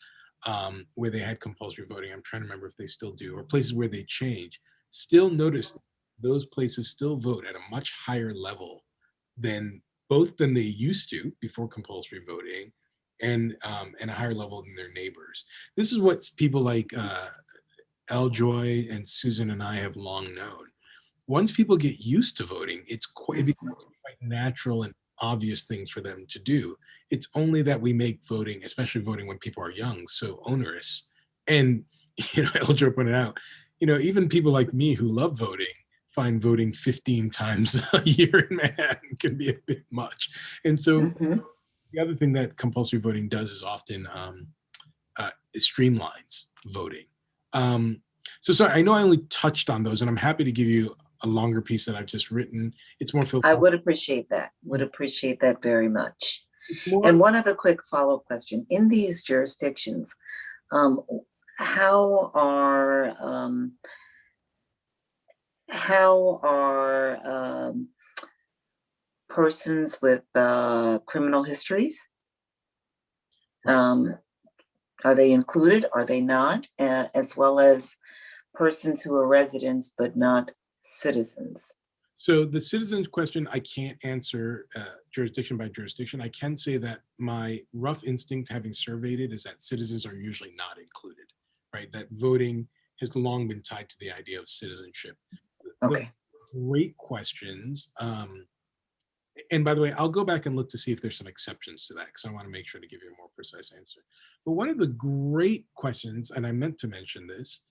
where they had compulsory voting, I'm trying to remember if they still do, or places where they change, still notice those places still vote at a much higher level than they used to before compulsory voting, and a higher level than their neighbors. This is what people like Joy and Susan and I have long known. once people get used to voting, it becomes quite natural and obvious things for them to do. It's only that we make voting, especially voting when people are young, so onerous. And, Eldro pointed out, even people like me who love voting find voting 15 times a year in Manhattan can be a bit much. And so the other thing that compulsory voting does is often it streamlines voting. So sorry, I know I only touched on those, and I'm happy to give you a longer piece that I've just written. It's more I would appreciate that. Would appreciate that very much. And one other quick follow-up question. In these jurisdictions, how are persons with criminal histories? Are they included? Are they not? As well as persons who are residents but not citizens? So the citizens question, I can't answer jurisdiction by jurisdiction. I can say that my rough instinct, having surveyed it, is that citizens are usually not included, right? That voting has long been tied to the idea of citizenship. Okay. Great questions. And by the way, I'll go back and look to see if there's some exceptions to that, because I want to make sure to give you a more precise answer. But one of the great questions, and I meant to mention this,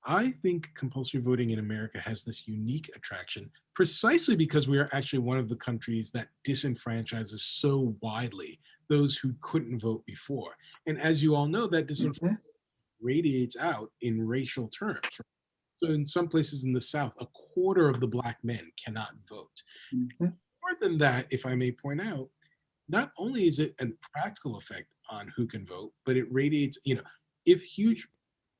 I think compulsory voting in America has this unique attraction precisely because we are actually one of the countries that disenfranchises so widely those who couldn't vote before. And as you all know, that disenfranchisement radiates out in racial terms. So in some places in the South, a quarter of the Black men cannot vote. More than that, if I may point out, not only is it a practical effect on who can vote, but it radiates, if huge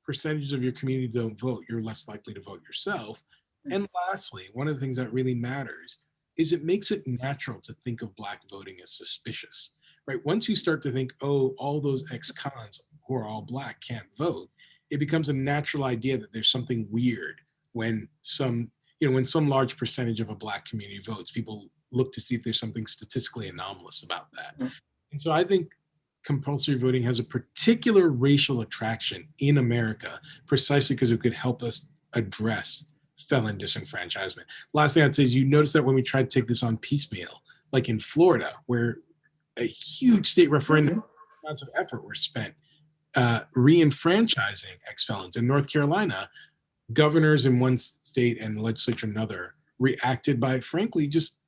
percentages of your community don't vote, you're less likely to vote yourself. And lastly, one of the things that really matters is it makes it natural to think of Black voting as suspicious, right? Once you start to think, oh, all those ex-cons who are all Black can't vote, it becomes a natural idea that there's something weird when some large percentage of a Black community votes. People look to see if there's something statistically anomalous about that. And so I think compulsory voting has a particular racial attraction in America precisely because it could help us address felon disenfranchisement. Last thing I'd say is you notice that when we tried to take this on piecemeal, like in Florida, where a huge state referendum, amounts of effort were spent re-enfranchising ex-felons. In North Carolina, governors in one state and the legislature in another reacted by, frankly, just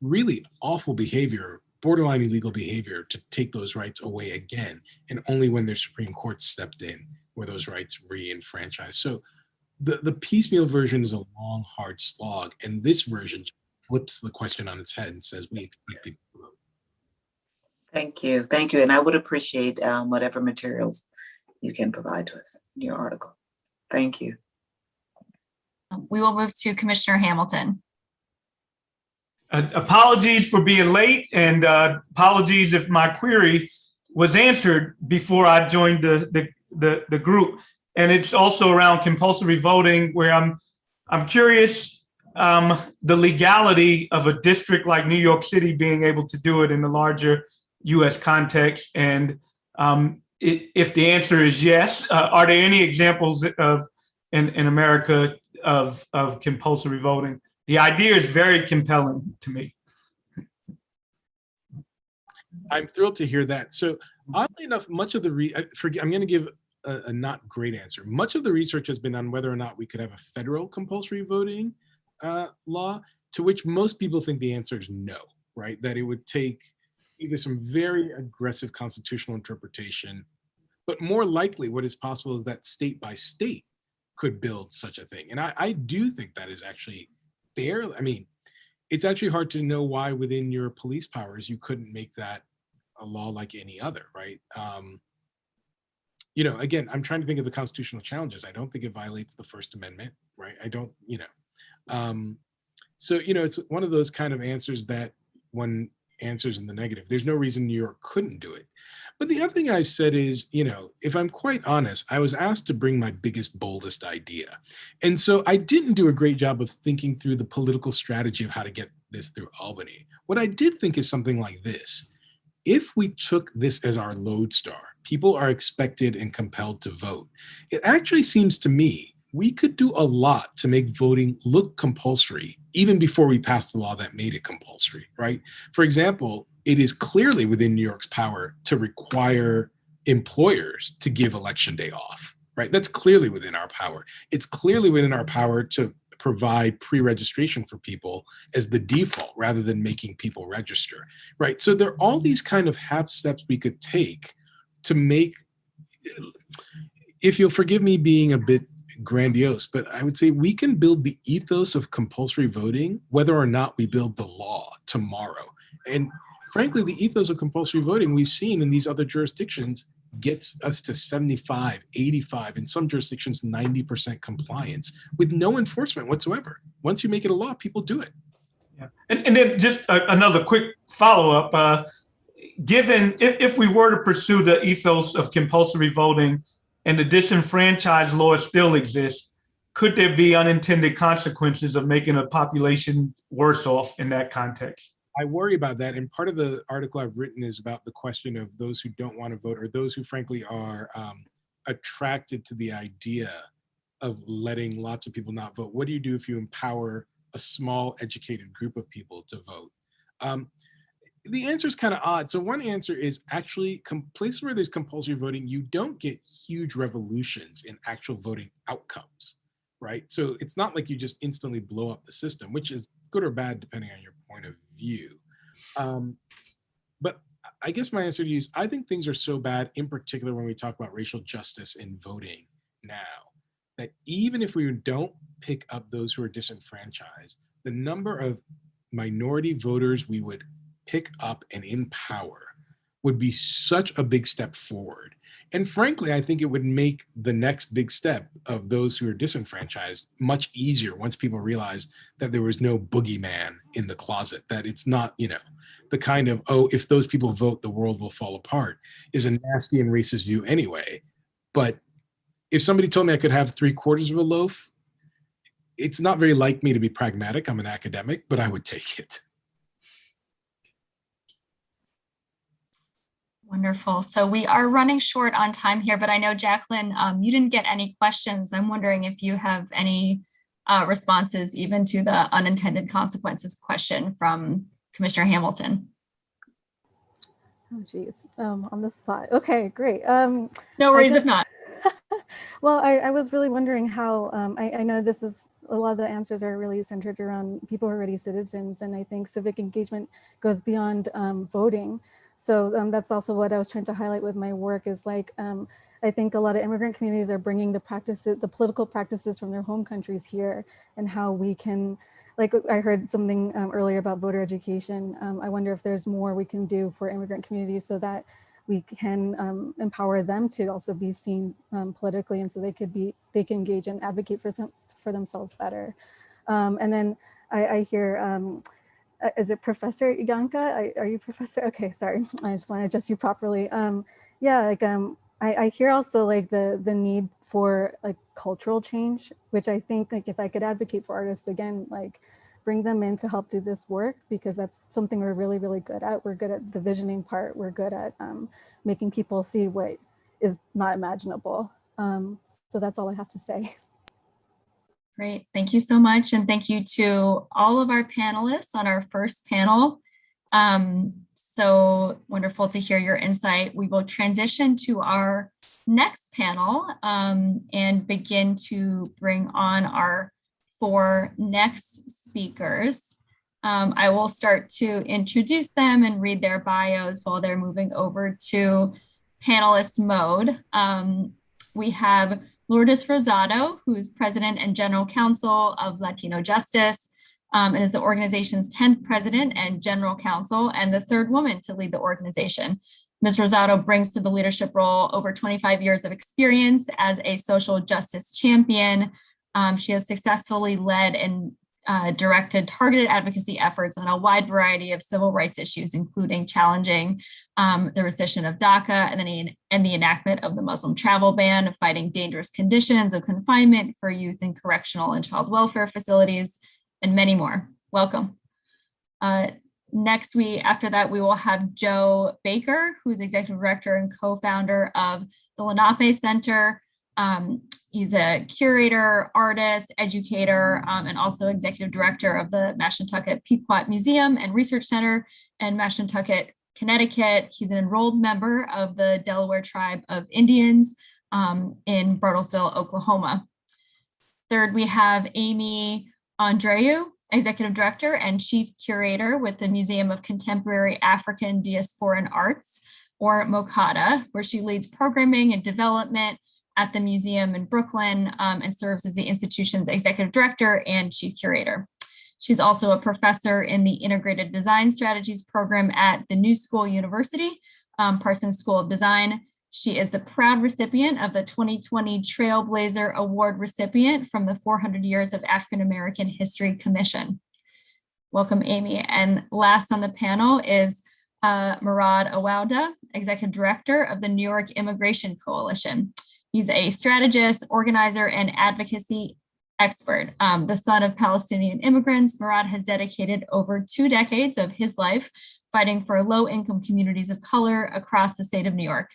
really awful behavior, borderline illegal behavior, to take those rights away again. And only when their Supreme Court stepped in were those rights re-enfranchised. So the piecemeal version is a long, hard slog. And this version flips the question on its head and says, we expect people to vote. Thank you. Thank you. And I would appreciate whatever materials you can provide to us in your article. Thank you. We will move to Commissioner Hamilton. Apologies for being late, and apologies if my query was answered before I joined the group. And it's also around compulsory voting, where I'm curious the legality of a district like New York City being able to do it in the larger U.S. context. And if the answer is yes, are there any examples of in America of compulsory voting? The idea is very compelling to me. I'm thrilled to hear that. So oddly enough, much of the I'm going to give a not great answer. Much of the research has been on whether or not we could have a federal compulsory voting law, to which most people think the answer is no, right? That it would take either some very aggressive constitutional interpretation, but more likely what is possible is that state by state could build such a thing. And I do think that is actually fair. I mean, it's actually hard to know why within your police powers you couldn't make that a law like any other, right? Again, I'm trying to think of the constitutional challenges. I don't think it violates the First Amendment, right? I don't, so, it's one of those kind of answers that one answers in the negative. There's no reason New York couldn't do it. But the other thing I've said is, if I'm quite honest, I was asked to bring my biggest, boldest idea. And so I didn't do a great job of thinking through the political strategy of how to get this through Albany. What I did think is something like this. If we took this as our lodestar, people are expected and compelled to vote. It actually seems to me we could do a lot to make voting look compulsory even before we passed the law that made it compulsory, right? For example, it is clearly within New York's power to require employers to give election day off, right? That's clearly within our power. It's clearly within our power to provide pre-registration for people as the default rather than making people register, right? So there are all these kind of half steps we could take to make, if you'll forgive me being a bit grandiose, but I would say we can build the ethos of compulsory voting whether or not we build the law tomorrow. And frankly, the ethos of compulsory voting we've seen in these other jurisdictions gets us to 75, 85, in some jurisdictions, 90% compliance with no enforcement whatsoever. Once you make it a law, people do it. Yeah. And then just another quick follow-up. Given, if we were to pursue the ethos of compulsory voting and the disenfranchised law still exists, could there be unintended consequences of making a population worse off in that context? I worry about that. And part of the article I've written is about the question of those who don't want to vote, or those who frankly are attracted to the idea of letting lots of people not vote. What do you do if you empower a small educated group of people to vote? The answer is kind of odd. So one answer is actually places where there's compulsory voting, you don't get huge revolutions in actual voting outcomes, right? So it's not like you just instantly blow up the system, which is good or bad depending on your point of view. But I guess my answer to you is I think things are so bad, in particular when we talk about racial justice in voting now, that even if we don't pick up those who are disenfranchised, the number of minority voters we would pick up and empower would be such a big step forward. And frankly, I think it would make the next big step of those who are disenfranchised much easier once people realize that there was no boogeyman in the closet, that it's not, the kind of, oh, if those people vote, the world will fall apart, is a nasty and racist view anyway. But if somebody told me I could have 3/4 of a loaf, it's not very like me to be pragmatic. I'm an academic, but I would take it. Wonderful. So we are running short on time here, but I know, Jacqueline, you didn't get any questions. I'm wondering if you have any responses even to the unintended consequences question from Commissioner Hamilton. Oh, geez, on the spot. Okay, great. No worries if not. Well, I was really wondering how, I know this is, a lot of the answers are really centered around people who are already citizens, and I think civic engagement goes beyond voting. So that's also what I was trying to highlight with my work is like, I think a lot of immigrant communities are bringing the practices, the political practices from their home countries here, and how we can, like I heard something earlier about voter education. I wonder if there's more we can do for immigrant communities so that we can empower them to also be seen politically, and so they can engage and advocate for themselves better. And then I hear, is it Professor Iganka? Are you Professor? Okay, sorry. I just want to address you properly. Yeah, like I hear also like the need for like cultural change, which I think like if I could advocate for artists again, like bring them in to help do this work, because that's something we're really, really good at. We're good at the visioning part. We're good at making people see what is not imaginable. So that's all I have to say. Great, thank you so much. And thank you to all of our panelists on our first panel. So wonderful to hear your insight. We will transition to our next panel and begin to bring on our 4 next speakers. I will start to introduce them and read their bios while they're moving over to panelist mode. We have Lourdes Rosado, who is President and General Counsel of Latino Justice, and is the organization's 10th President and General Counsel, and the 3rd woman to lead the organization. Ms. Rosado brings to the leadership role over 25 years of experience as a social justice champion. She has successfully led and directed targeted advocacy efforts on a wide variety of civil rights issues, including challenging the rescission of DACA and the enactment of the Muslim travel ban, fighting dangerous conditions of confinement for youth in correctional and child welfare facilities, and many more. Welcome. Next, after that, we will have Joe Baker, who is Executive Director and co-founder of the Lenape Center. He's a curator, artist, educator, and also executive director of the Mashantucket Pequot Museum and Research Center in Mashantucket, Connecticut. He's an enrolled member of the Delaware Tribe of Indians in Bartlesville, Oklahoma. Third, we have Amy Andreu, executive director and chief curator with the Museum of Contemporary African Diasporan Arts, or MOCADA, where she leads programming and development at the museum in Brooklyn and serves as the institution's executive director and chief curator. She's also a professor in the Integrated Design Strategies program at the New School University, Parsons School of Design. She is the proud recipient of the 2020 Trailblazer Award recipient from the 400 Years of African American History Commission. Welcome, Amy. And last on the panel is Murad Awauda, executive director of the New York Immigration Coalition. He's a strategist, organizer, and advocacy expert. The son of Palestinian immigrants, Murad has dedicated over 2 decades of his life fighting for low-income communities of color across the state of New York.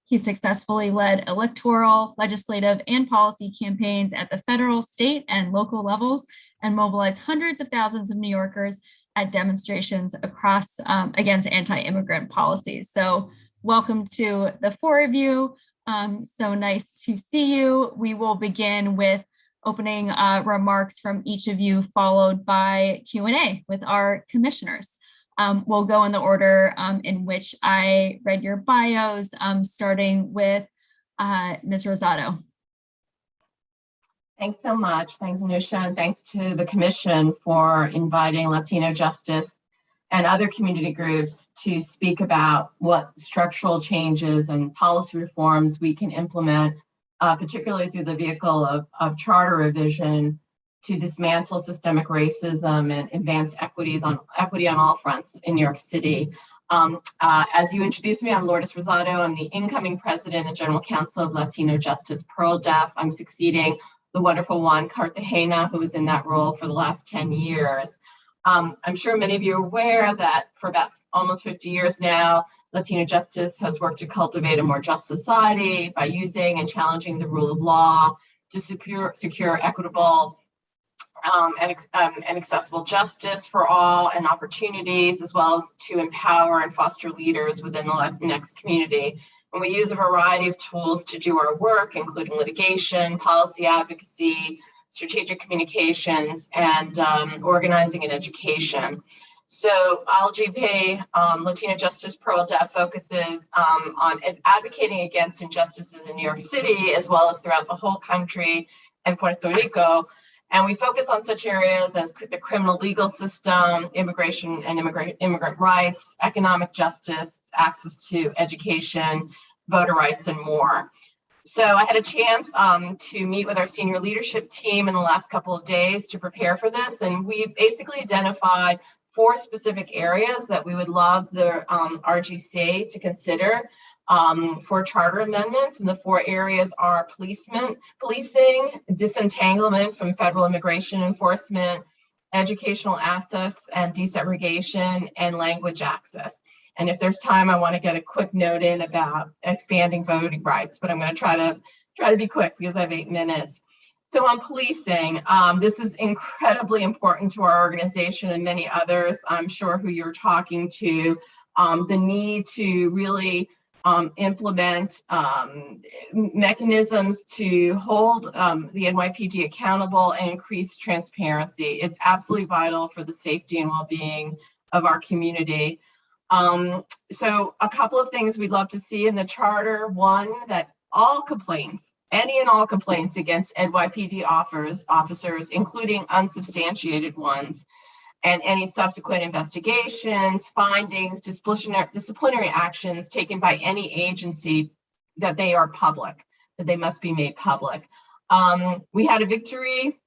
He successfully led electoral, legislative, and policy campaigns at the federal, state, and local levels and mobilized hundreds of thousands of New Yorkers at demonstrations across against anti-immigrant policies. So welcome to the 4 of you. So nice to see you. We will begin with opening remarks from each of you, followed by Q&A with our commissioners. We'll go in the order in which I read your bios, starting with Ms. Rosado. Thanks so much. Thanks, Anusha, and thanks to the Commission for inviting Latino Justice and other community groups to speak about what structural changes and policy reforms we can implement, particularly through the vehicle of charter revision, to dismantle systemic racism and advance equity on all fronts in New York City. As you introduced me, I'm Lourdes Rosado. I'm the incoming president and general counsel of Latino Justice Pearl Def. I'm succeeding the wonderful Juan Cartagena, who was in that role for the last 10 years. I'm sure many of you are aware that for about almost 50 years now, Latino Justice has worked to cultivate a more just society by using and challenging the rule of law to secure equitable and accessible justice for all and opportunities, as well as to empower and foster leaders within the Latinx community. And we use a variety of tools to do our work, including litigation, policy advocacy, strategic communications, and organizing and education. So LGP, Latino Justice Pearl Def, focuses on advocating against injustices in New York City, as well as throughout the whole country and Puerto Rico. And we focus on such areas as the criminal legal system, immigration and immigrant rights, economic justice, access to education, voter rights, and more. So I had a chance to meet with our senior leadership team in the last couple of days to prepare for this. And we basically identified 4 specific areas that we would love the RGC to consider for charter amendments. And the 4 areas are policing, disentanglement from federal immigration enforcement, educational access and desegregation, and language access. And if there's time, I want to get a quick note in about expanding voting rights, but I'm going to try to be quick because I have 8 minutes. So on policing, this is incredibly important to our organization and many others, I'm sure, who you're talking to, the need to really implement mechanisms to hold the NYPD accountable and increase transparency. It's absolutely vital for the safety and well-being of our community. So a couple of things we'd love to see in the charter. One, that all complaints, any and all complaints against NYPD officers, including unsubstantiated ones, and any subsequent investigations, findings, disciplinary actions taken by any agency, that they are public, that they must be made public. We had a victory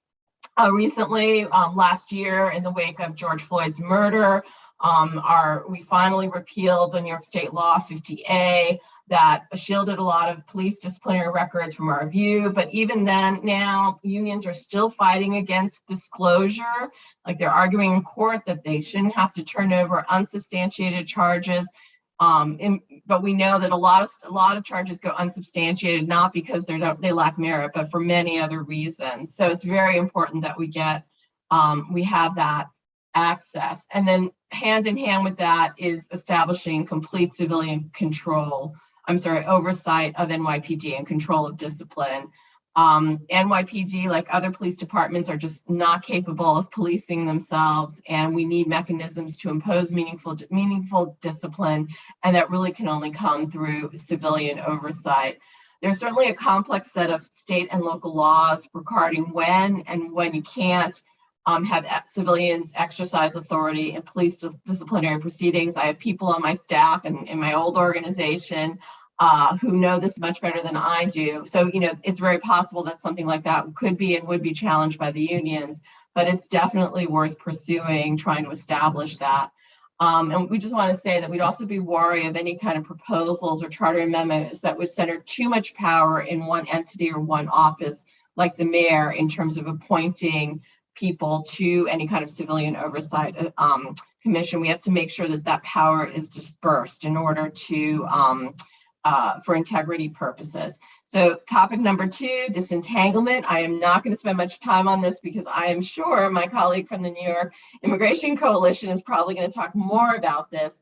recently, last year, in the wake of George Floyd's murder. We finally repealed the New York State Law 50A that shielded a lot of police disciplinary records from our view. But even then, now unions are still fighting against disclosure. Like, they're arguing in court that they shouldn't have to turn over unsubstantiated charges but we know that a lot of charges go unsubstantiated, not because they lack merit, but for many other reasons. So it's very important that we have that access. And then hand in hand with that is establishing complete civilian oversight of NYPD and control of discipline. NYPD, like other police departments, are just not capable of policing themselves, and we need mechanisms to impose meaningful discipline, and that really can only come through civilian oversight. There's certainly a complex set of state and local laws regarding when you can't have civilians exercise authority in police disciplinary proceedings. I have people on my staff and in my old organization who know this much better than I do. So, it's very possible that something like that could be and would be challenged by the unions, but it's definitely worth pursuing, trying to establish that. And we just want to say that we'd also be wary of any kind of proposals or charter memos that would center too much power in one entity or one office, like the mayor, in terms of appointing people to any kind of civilian oversight commission. We have to make sure that power is dispersed in order to for integrity purposes. So topic number 2, disentanglement. I am not going to spend much time on this because I am sure my colleague from the New York Immigration Coalition is probably going to talk more about this.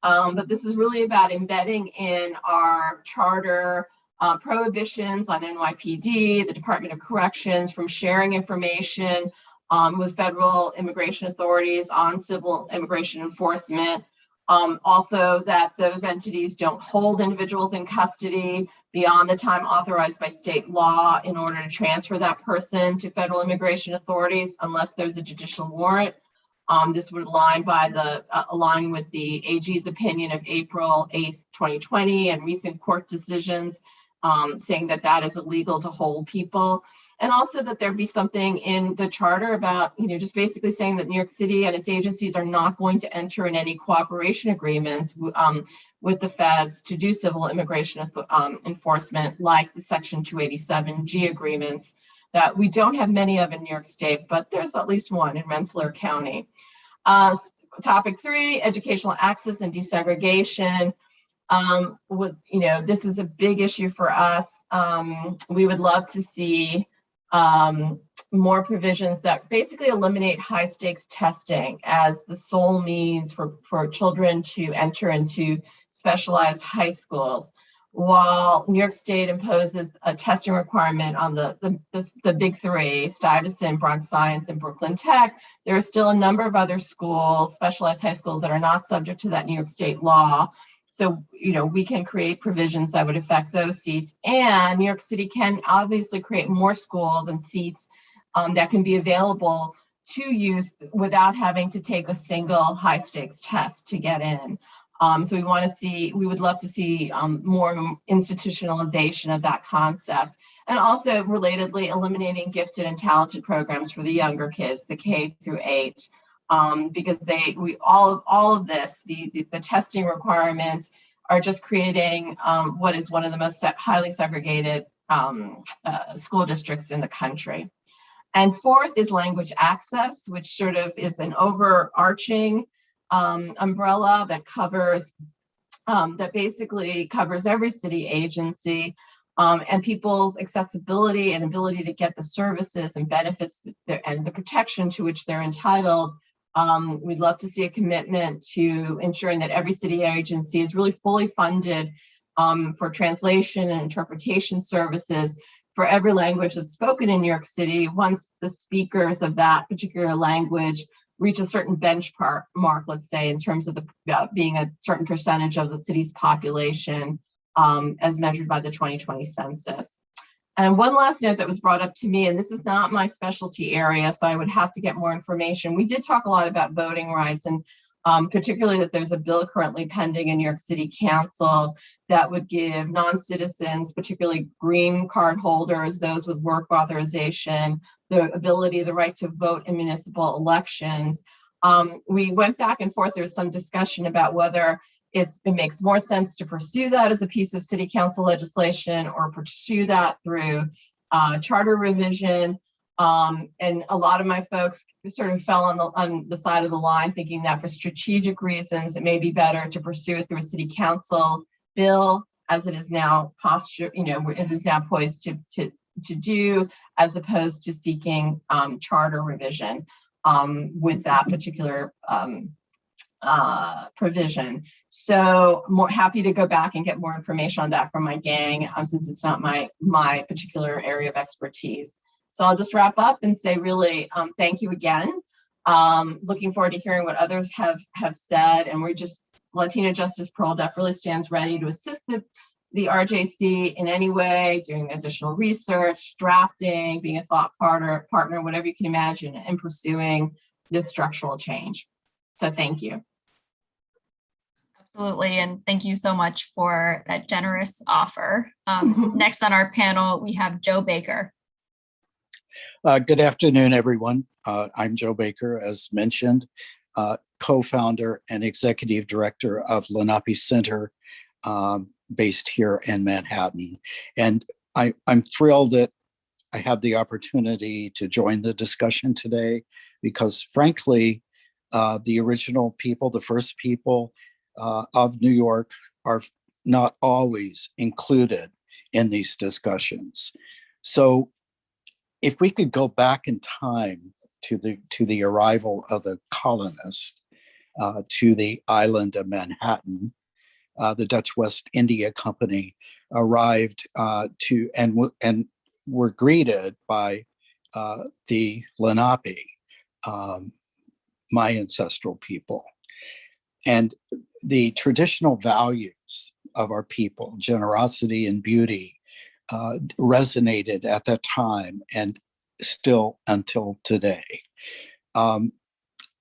But this is really about embedding in our charter prohibitions on NYPD, the Department of Corrections, from sharing information with federal immigration authorities on civil immigration enforcement. Also, that those entities don't hold individuals in custody beyond the time authorized by state law in order to transfer that person to federal immigration authorities unless there's a judicial warrant. This would align with the AG's opinion of April 8th, 2020, and recent court decisions saying that is illegal to hold people. And also that there be something in the charter about, just basically saying that New York City and its agencies are not going to enter in any cooperation agreements with the feds to do civil immigration enforcement, like the Section 287G agreements that we don't have many of in New York State, but there's at least one in Rensselaer County. Topic 3, educational access and desegregation. This is a big issue for us. We would love to see more provisions that basically eliminate high stakes testing as the sole means for children to enter into specialized high schools. While New York State imposes a testing requirement on the big 3, Stuyvesant, Bronx Science, and Brooklyn Tech, there are still a number of other schools, specialized high schools, that are not subject to that New York State law. So, we can create provisions that would affect those seats, and New York City can obviously create more schools and seats that can be available to youth without having to take a single high stakes test to get in. So we would love to see more institutionalization of that concept, and also relatedly eliminating gifted and talented programs for the younger kids, the K through 8. Because all of this, the testing requirements are just creating what is one of the most highly segregated school districts in the country. And 4th is language access, which sort of is an overarching umbrella that basically covers every city agency and people's accessibility and ability to get the services and benefits and the protection to which they're entitled. We'd love to see a commitment to ensuring that every city agency is really fully funded for translation and interpretation services for every language that's spoken in New York City once the speakers of that particular language reach a certain benchmark, let's say, in terms of being a certain percentage of the city's population as measured by the 2020 census. And one last note that was brought up to me, and this is not my specialty area, so I would have to get more information. We did talk a lot about voting rights, and particularly that there's a bill currently pending in New York City Council that would give non-citizens, particularly green card holders, those with work authorization, the right to vote in municipal elections. We went back and forth. There's some discussion about whether it makes more sense to pursue that as a piece of city council legislation or pursue that through charter revision. And a lot of my folks sort of fell on the side of the line, thinking that for strategic reasons, it may be better to pursue it through a city council bill as it is now posture, it is now poised to do, as opposed to seeking charter revision with that particular provision. So more happy to go back and get more information on that from my gang, since it's not my particular area of expertise. So I'll just wrap up and say really thank you again. Looking forward to hearing what others have said, and we're just, Latino Justice Pro Def really stands ready to assist the RJC in any way, doing additional research, drafting, being a thought partner, whatever you can imagine, in pursuing this structural change. So thank you. Absolutely, and thank you so much for that generous offer. Next on our panel, we have Joe Baker. Good afternoon, everyone. I'm Joe Baker, as mentioned, co-founder and executive director of Lenape Center, based here in Manhattan. And I'm thrilled that I have the opportunity to join the discussion today, because frankly, the original people, the first people of New York, are not always included in these discussions. So if we could go back in time to the arrival of the colonists to the island of Manhattan, the Dutch West India Company arrived and were greeted by the Lenape, my ancestral people. And the traditional values of our people, generosity and beauty, resonated at that time and still until today.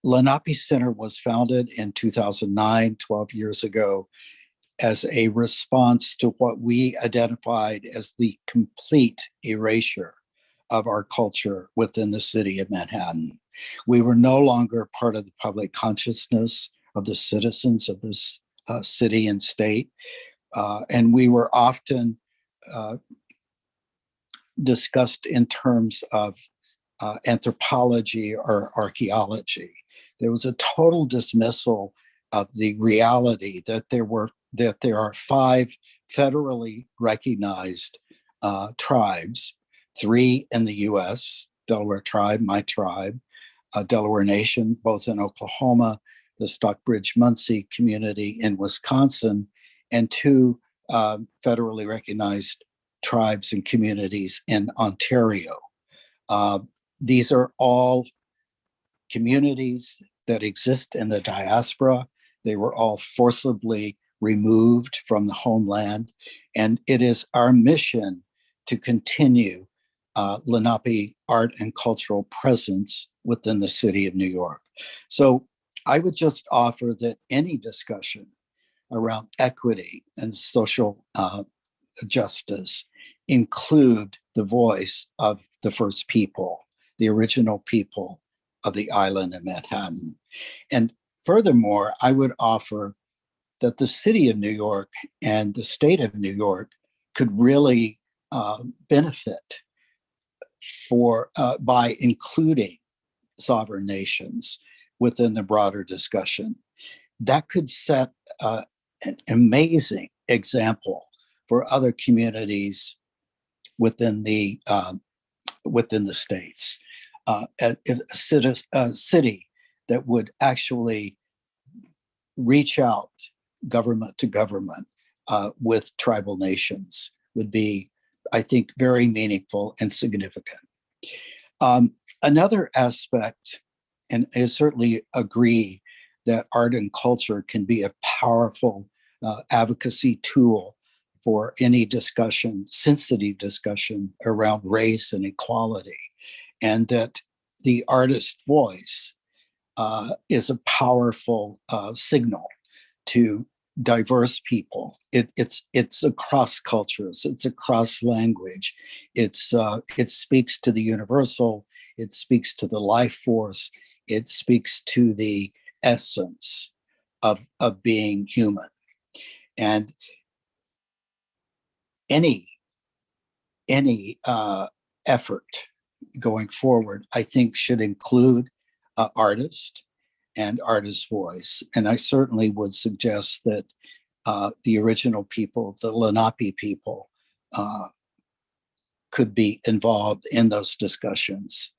Lenape Center was founded in 2009, 12 years ago, as a response to what we identified as the complete erasure of our culture within the city of Manhattan. We were no longer part of the public consciousness of the citizens of this city and state. And we were often discussed in terms of anthropology or archaeology. There was a total dismissal of the reality that there are 5 federally recognized tribes, 3 in the US, Delaware tribe, my tribe, Delaware Nation, both in Oklahoma, the Stockbridge-Muncie community in Wisconsin, and 2 federally recognized tribes and communities in Ontario. These are all communities that exist in the diaspora. They were all forcibly removed from the homeland. And it is our mission to continue Lenape art and cultural presence within the city of New York. So I would just offer that any discussion around equity and social justice include the voice of the first people, the original people of the island of Manhattan. And furthermore, I would offer that the city of New York and the state of New York could really benefit by including sovereign nations within the broader discussion. That could set an amazing example for other communities within the states. A city that would actually reach out government to government with tribal nations would be, I think, very meaningful and significant. Another aspect, and I certainly agree that art and culture can be a powerful advocacy tool for any discussion, sensitive discussion around race and equality, and that the artist's voice is a powerful signal to diverse people. It's across cultures, it's across language. It speaks to the universal, it speaks to the life force, it speaks to the essence of being human. And any effort going forward, I think, should include artist and artist voice. And I certainly would suggest that the original people, the Lenape people, could be involved in those discussions.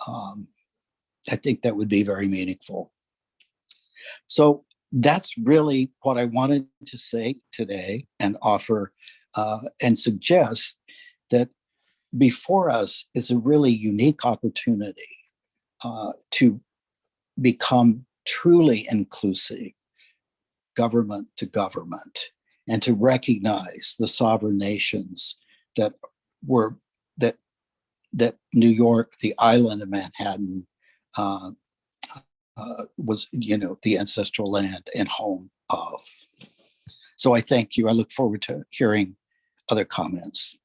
I think that would be very meaningful. So that's really what I wanted to say today and offer and suggest that before us is a really unique opportunity to become truly inclusive, government to government, and to recognize the sovereign nations that were that New York, the island of Manhattan, was, the ancestral land and home of. So I thank you. I look forward to hearing other comments.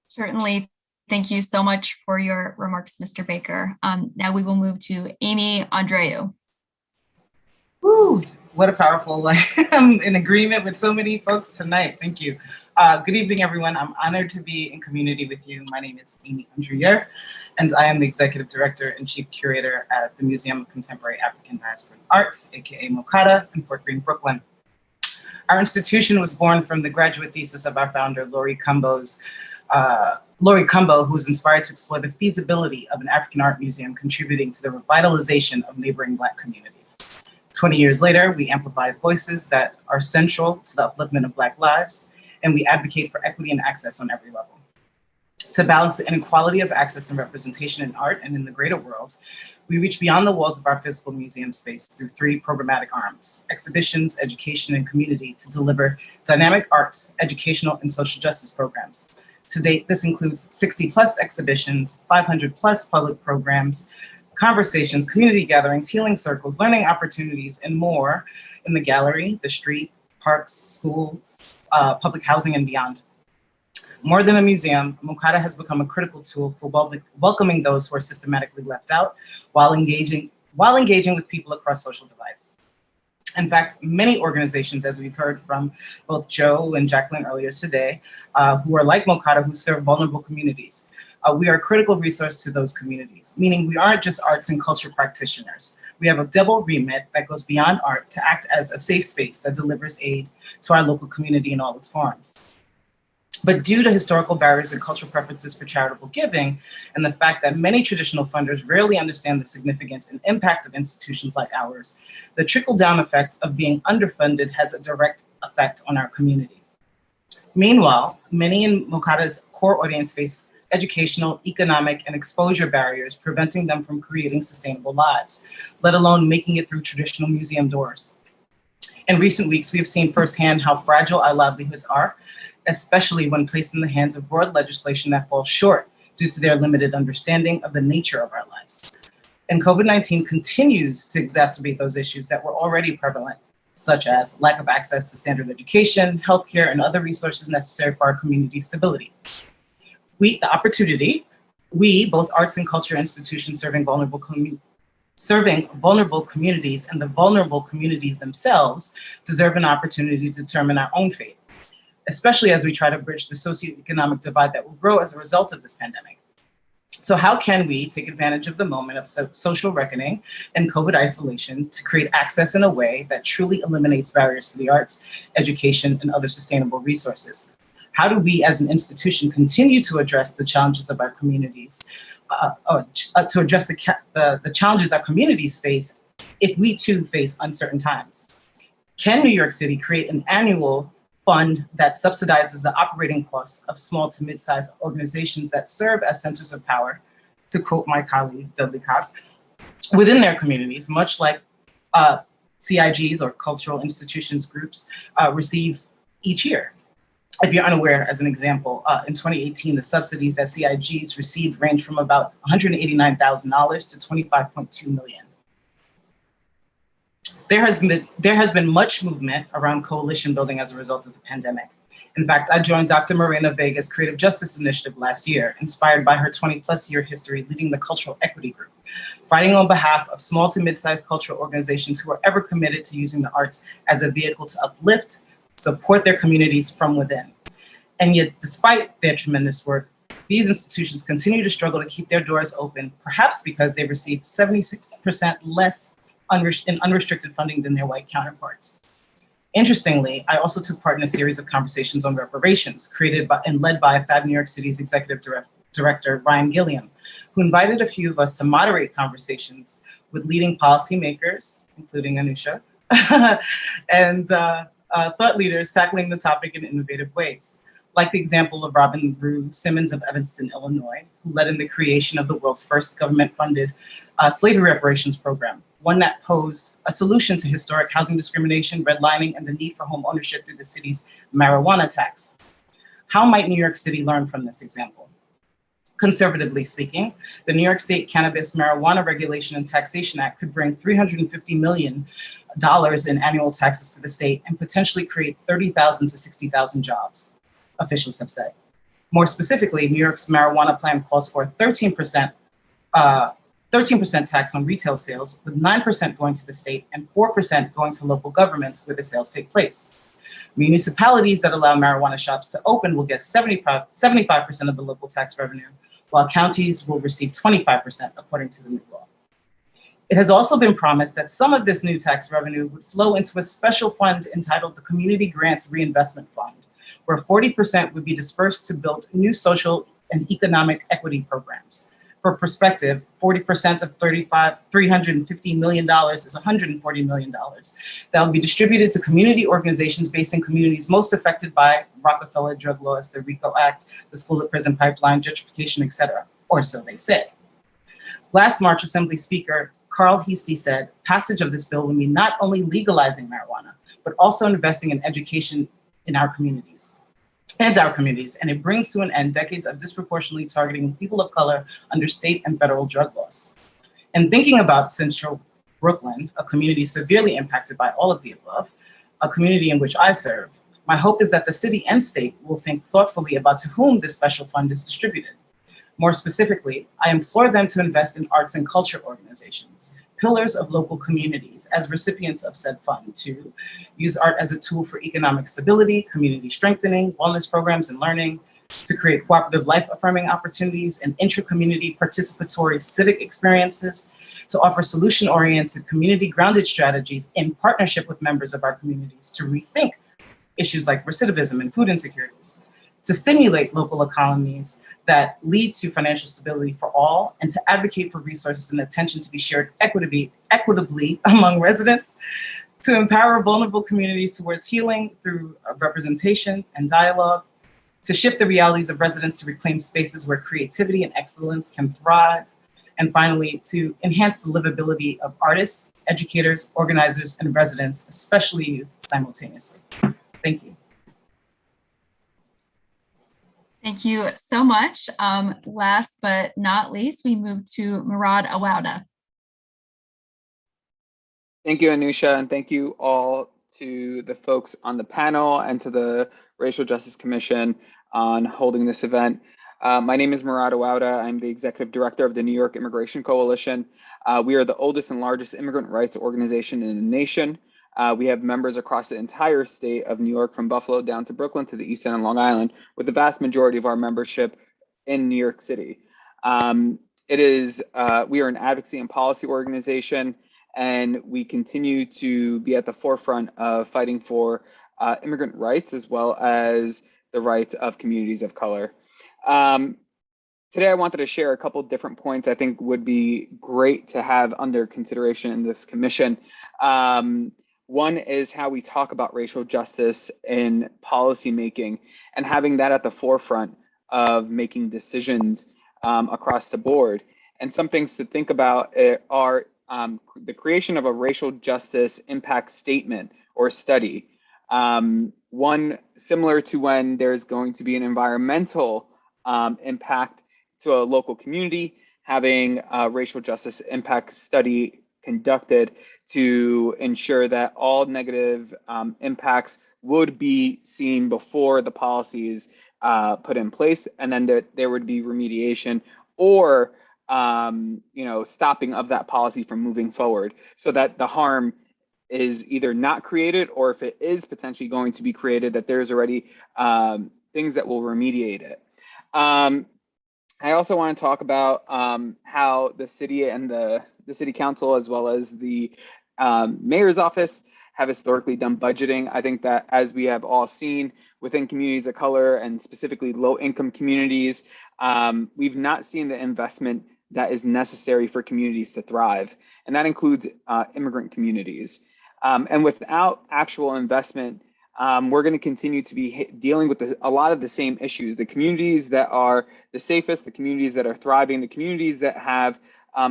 Certainly. Thank you so much for your remarks, Mr. Baker. Now we will move to Amy Andreu. Woo, what a powerful, I'm in agreement with so many folks tonight. Thank you. Good evening, everyone. I'm honored to be in community with you. My name is Amy Andreu, and I am the Executive Director and Chief Curator at the Museum of Contemporary African Diasporan Arts, aka MOCADA, in Fort Greene, Brooklyn. Our institution was born from the graduate thesis of our founder, Laurie Cumbo, who was inspired to explore the feasibility of an African art museum contributing to the revitalization of neighboring Black communities. 20 years later, we amplify voices that are central to the upliftment of Black lives, and we advocate for equity and access on every level. To balance the inequality of access and representation in art and in the greater world, we reach beyond the walls of our physical museum space through 3 programmatic arms: exhibitions, education, and community, to deliver dynamic arts, educational, and social justice programs. To date, this includes 60+ exhibitions, 500+ public programs, conversations, community gatherings, healing circles, learning opportunities, and more in the gallery, the street, parks, schools, public housing, and beyond. More than a museum, MOCADA has become a critical tool for welcoming those who are systematically left out while engaging with people across social divides. In fact, many organizations, as we've heard from both Joe and Jacqueline earlier today, who are like MOCADA, who serve vulnerable communities, we are a critical resource to those communities, meaning we aren't just arts and culture practitioners. We have a double remit that goes beyond art to act as a safe space that delivers aid to our local community in all its forms. But due to historical barriers and cultural preferences for charitable giving, and the fact that many traditional funders rarely understand the significance and impact of institutions like ours, the trickle-down effect of being underfunded has a direct effect on our community. Meanwhile, many in MOCADA's core audience face educational, economic, and exposure barriers preventing them from creating sustainable lives, let alone making it through traditional museum doors. In recent weeks, we have seen firsthand how fragile our livelihoods are, especially when placed in the hands of broad legislation that falls short due to their limited understanding of the nature of our lives. And COVID-19 continues to exacerbate those issues that were already prevalent, such as lack of access to standard education, healthcare, and other resources necessary for our community stability. We, both arts and culture institutions serving vulnerable communities and the vulnerable communities themselves, deserve an opportunity to determine our own fate, especially as we try to bridge the socioeconomic divide that will grow as a result of this pandemic. So how can we take advantage of the moment of social reckoning and COVID isolation to create access in a way that truly eliminates barriers to the arts, education, and other sustainable resources? How do we as an institution continue to address the challenges of our communities, to address the challenges our communities face if we too face uncertain times? Can New York City create an annual fund that subsidizes the operating costs of small to mid-sized organizations that serve as centers of power, to quote my colleague Dudley Cock, within their communities, much like CIGs or cultural institutions groups receive each year? If you're unaware, as an example, in 2018, the subsidies that CIGs received range from about $189,000 to $25.2 million. There has been much movement around coalition building as a result of the pandemic. In fact, I joined Dr. Morena Vega's Creative Justice Initiative last year, inspired by her 20+ year history leading the Cultural Equity Group, fighting on behalf of small to mid-sized cultural organizations who are ever committed to using the arts as a vehicle to uplift, support their communities from within. And yet, despite their tremendous work, these institutions continue to struggle to keep their doors open, perhaps because they receive 76% less in unrestricted funding than their white counterparts. Interestingly, I also took part in a series of conversations on reparations created by and led by FAB New York City's executive director, Ryan Gilliam, who invited a few of us to moderate conversations with leading policymakers, including Anusha, and thought leaders tackling the topic in innovative ways, like the example of Robin Rue Simmons of Evanston, Illinois, who led in the creation of the world's first government-funded slavery reparations program, one that posed a solution to historic housing discrimination, redlining, and the need for home ownership through the city's marijuana tax. How might New York City learn from this example? Conservatively speaking, the New York State Cannabis Marijuana Regulation and Taxation Act could bring $350 million in annual taxes to the state and potentially create 30,000 to 60,000 jobs, officials have said. More specifically, New York's marijuana plan calls for a 13% tax on retail sales, with 9% going to the state and 4% going to local governments where the sales take place. Municipalities that allow marijuana shops to open will get 75% of the local tax revenue, while counties will receive 25%, according to the new law. It has also been promised that some of this new tax revenue would flow into a special fund entitled the Community Grants Reinvestment Fund, where 40% would be dispersed to build new social and economic equity programs. For perspective, 40% of $350 million is $140 million that will be distributed to community organizations based in communities most affected by Rockefeller drug laws, the Rico Act, the school to prison pipeline, gentrification, etc., or so they say. Last March, Assembly Speaker Carl Heastie said, passage of this bill will mean not only legalizing marijuana, but also investing in education in our communities. And it brings to an end decades of disproportionately targeting people of color under state and federal drug laws. And thinking about Central Brooklyn, a community severely impacted by all of the above, a community in which I serve, my hope is that the city and state will think thoughtfully about to whom this special fund is distributed. More specifically, I implore them to invest in arts and culture organizations, pillars of local communities, as recipients of said fund, to use art as a tool for economic stability, community strengthening, wellness programs and learning, to create cooperative life-affirming opportunities and intra-community participatory civic experiences, to offer solution-oriented, community-grounded strategies in partnership with members of our communities to rethink issues like recidivism and food insecurities, to stimulate local economies that lead to financial stability for all, and to advocate for resources and attention to be shared equitably among residents, to empower vulnerable communities towards healing through representation and dialogue, to shift the realities of residents to reclaim spaces where creativity and excellence can thrive, and finally, to enhance the livability of artists, educators, organizers, and residents, especially youth, simultaneously. Thank you. Thank you so much. Last but not least, we move to Murad Awada. Thank you, Anusha, and thank you all to the folks on the panel and to the Racial Justice Commission on holding this event. My name is Murad Awada. I'm the executive director of the New York Immigration Coalition. We are the oldest and largest immigrant rights organization in the nation. We have members across the entire state of New York, from Buffalo down to Brooklyn to the East End and Long Island, with the vast majority of our membership in New York City. We are an advocacy and policy organization, and we continue to be at the forefront of fighting for immigrant rights as well as the rights of communities of color. Today, I wanted to share a couple different points I think would be great to have under consideration in this commission. One is how we talk about racial justice in policymaking and having that at the forefront of making decisions across the board. And some things to think about are the creation of a racial justice impact statement or study. One similar to when there's going to be an environmental impact to a local community, having a racial justice impact study conducted to ensure that all negative impacts would be seen before the policy is put in place, and then there would be remediation or stopping of that policy from moving forward, so that the harm is either not created, or if it is potentially going to be created, that there's already things that will remediate it. I also want to talk about how the city and the the city council as well as the mayor's office have historically done budgeting. I think that, as we have all seen within communities of color and specifically low income communities, we've not seen the investment that is necessary for communities to thrive. And that includes immigrant communities. And without actual investment, we're going to continue to be dealing with a lot of the same issues. The communities that are the safest, the communities that are thriving, the communities that have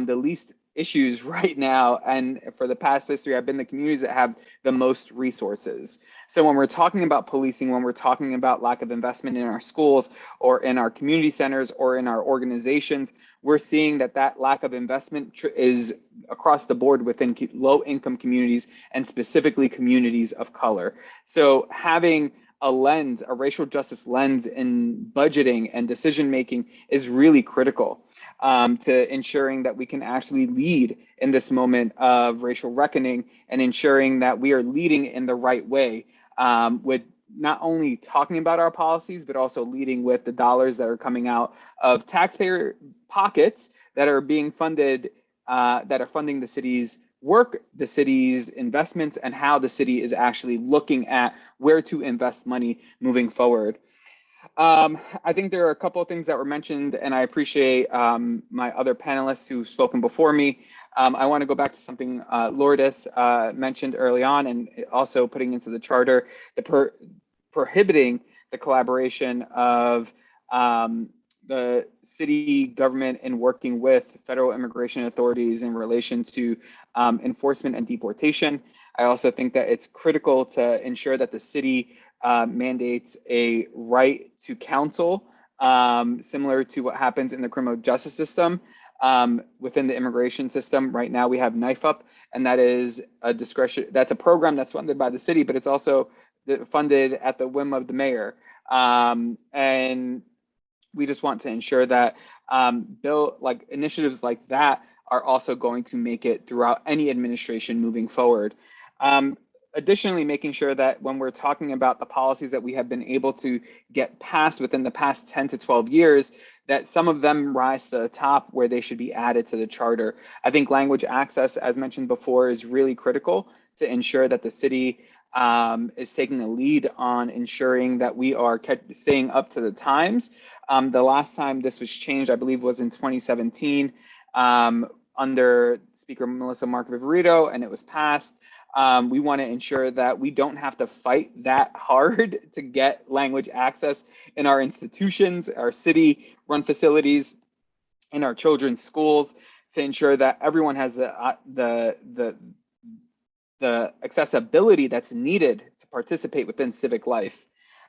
the least issues right now, and for the past history, have been the communities that have the most resources. So when we're talking about policing, when we're talking about lack of investment in our schools or in our community centers or in our organizations, we're seeing that that lack of investment is across the board within low-income communities and specifically communities of color. So having a lens, a racial justice lens in budgeting and decision-making is really critical to ensuring that we can actually lead in this moment of racial reckoning and ensuring that we are leading in the right way with not only talking about our policies, but also leading with the dollars that are coming out of taxpayer pockets that are being funded, that are funding the city's work, the city's investments, and how the city is actually looking at where to invest money moving forward. I think there are a couple of things that were mentioned, and I appreciate my other panelists who've spoken before me. I want to go back to something Lourdes mentioned early on, and also putting into the charter, the prohibiting the collaboration of the city government in working with federal immigration authorities in relation to enforcement and deportation. I also think that it's critical to ensure that the city mandates a right to counsel, similar to what happens in the criminal justice system. Within the immigration system right now, we have Up, and that is a discretion. That's a program that's funded by the city, but it's also funded at the whim of the mayor. And we just want to ensure that initiatives like that are also going to make it throughout any administration moving forward. Additionally, making sure that when we're talking about the policies that we have been able to get passed within the past 10 to 12 years, that some of them rise to the top where they should be added to the charter. I think language access, as mentioned before, is really critical to ensure that the city is taking a lead on ensuring that we are staying up to the times. The last time this was changed, I believe, was in 2017 under Speaker Melissa Mark Viverito, and it was passed. We want to ensure that we don't have to fight that hard to get language access in our institutions, our city-run facilities, in our children's schools, to ensure that everyone has the accessibility that's needed to participate within civic life.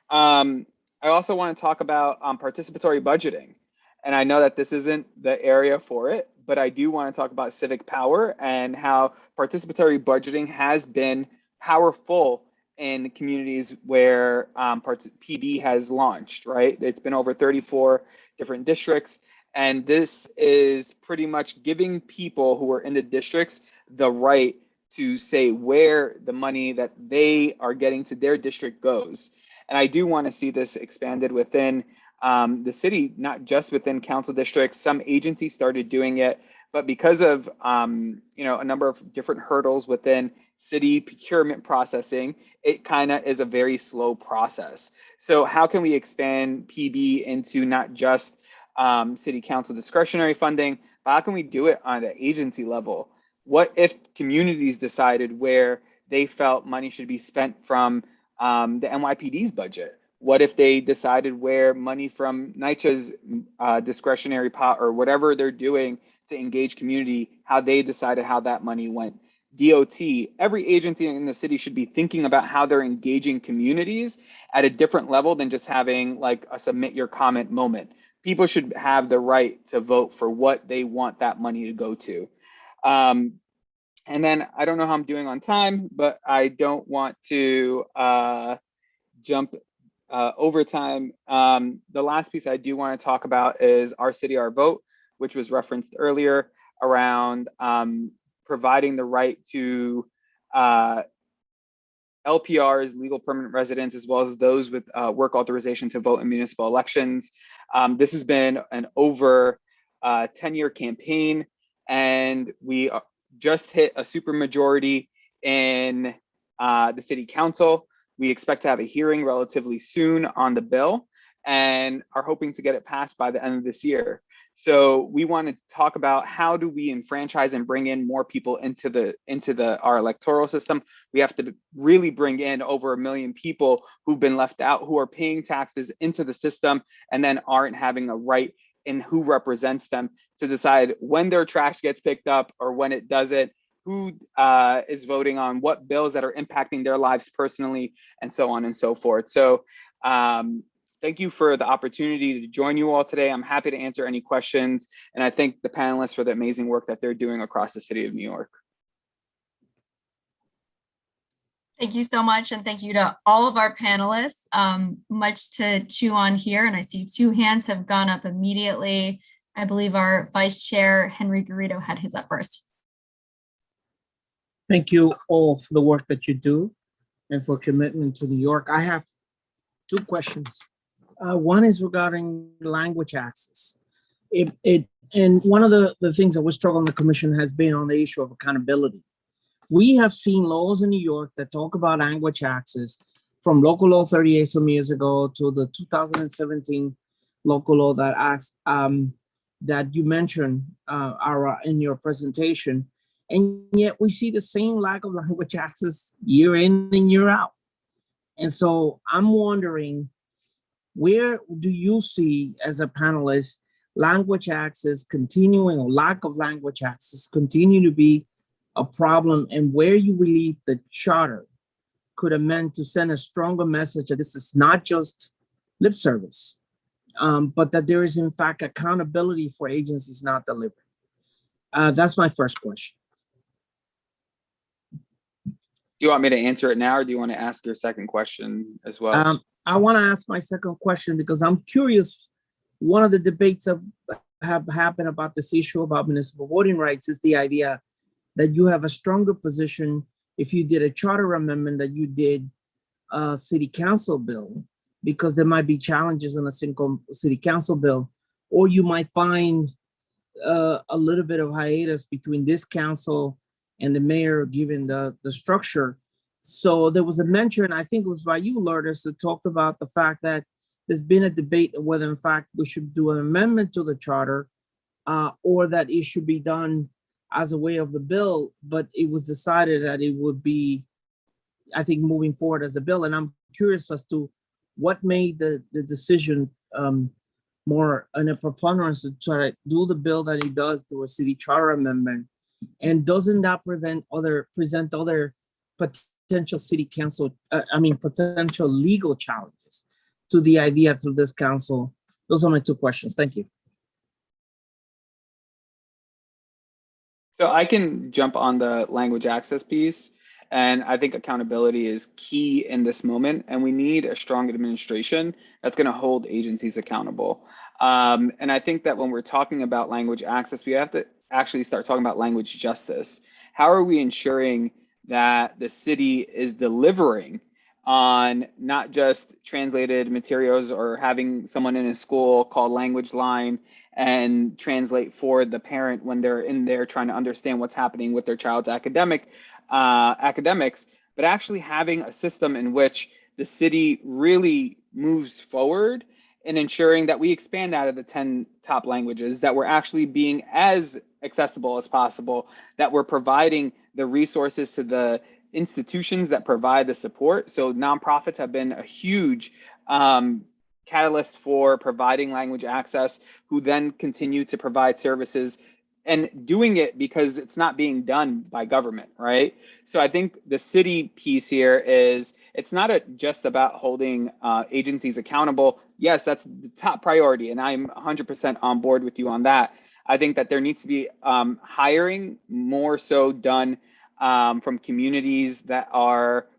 I also want to talk about participatory budgeting. And I know that this isn't the area for it, but I do want to talk about civic power and how participatory budgeting has been powerful in communities where PB has launched, right? It's been over 34 different districts. And this is pretty much giving people who are in the districts the right to say where the money that they are getting to their district goes. And I do want to see this expanded within the city, not just within council districts. Some agencies started doing it, but because of a number of different hurdles within city procurement processing, it kind of is a very slow process. So how can we expand PB into not just city council discretionary funding, but how can we do it on an agency level? What if communities decided where they felt money should be spent from the NYPD's budget? What if they decided where money from NYCHA's discretionary pot or whatever they're doing to engage community, how they decided how that money went? DOT, every agency in the city should be thinking about how they're engaging communities at a different level than just having like a submit your comment moment. People should have the right to vote for what they want that money to go to. And then I don't know how I'm doing on time, but I don't want to jump over time. The last piece I do want to talk about is Our City, Our Vote, which was referenced earlier around providing the right to LPRs, legal permanent residents, as well as those with work authorization to vote in municipal elections. This has been an over 10-year campaign. and we just hit a supermajority in the City Council. We expect to have a hearing relatively soon on the bill and are hoping to get it passed by the end of this year. So we want to talk about how do we enfranchise and bring in more people into our electoral system. We have to really bring in over 1 million people who've been left out, who are paying taxes into the system and then aren't having a right in who represents them to decide when their trash gets picked up or when it doesn't, who is voting on what bills that are impacting their lives personally, and so on and so forth. So thank you for the opportunity to join you all today. I'm happy to answer any questions, and I thank the panelists for the amazing work that they're doing across the city of New York. Thank you so much, and thank you to all of our panelists. Much to chew on here, and I see 2 hands have gone up immediately. I believe our Vice Chair, Henry Garrido, had his up first. Thank you all for the work that you do and for commitment to New York. I have 2 questions. One is regarding language access. And one of the things that we struggle in the commission has been on the issue of accountability. We have seen laws in New York that talk about language access, from local law 38 some years ago to the 2017 local law that acts that you mentioned in your presentation. And yet we see the same lack of language access year in and year out. And so I'm wondering, where do you see, as a panelist, language access continuing, or lack of language access continue to be a problem, and where you believe the charter could amend to send a stronger message that this is not just lip service, but that there is in fact accountability for agencies not delivering? That's my first question. Do you want me to answer it now, or do you want to ask your second question as well? I want to ask my second question because I'm curious. One of the debates have happened about this issue about municipal voting rights is the idea that you have a stronger position if you did a charter amendment that you did a city council bill, because there might be challenges in a single city council bill, or you might find a little bit of hiatus between this council and the mayor, given the structure. So there was a mention, I think it was by you, Lourdes, that talked about the fact that there's been a debate of whether in fact we should do an amendment to the charter or that it should be done as a way of the bill, but it was decided that it would be, I think, moving forward as a bill. And I'm curious as to what made the decision more in a preponderance to try to do the bill that it does through a city charter amendment. And doesn't that present other potential city council, potential legal challenges to the idea through this council? Those are my 2 questions. Thank you. So I can jump on the language access piece. And I think accountability is key in this moment. And we need a strong administration that's going to hold agencies accountable. And I think that when we're talking about language access, we have to actually start talking about language justice. How are we ensuring that the city is delivering on not just translated materials or having someone in a school call Language Line and translate for the parent when they're in there trying to understand what's happening with their child's academics, but actually having a system in which the city really moves forward in ensuring that we expand out of the 10 top languages, that we're actually being as accessible as possible, that we're providing the resources to the institutions that provide the support. So nonprofits have been a huge catalyst for providing language access, who then continue to provide services and doing it because it's not being done by government, right? So I think the city piece here is, it's not just about holding agencies accountable. Yes, that's the top priority, and I'm 100% on board with you on that. I think that there needs to be hiring more so done from communities that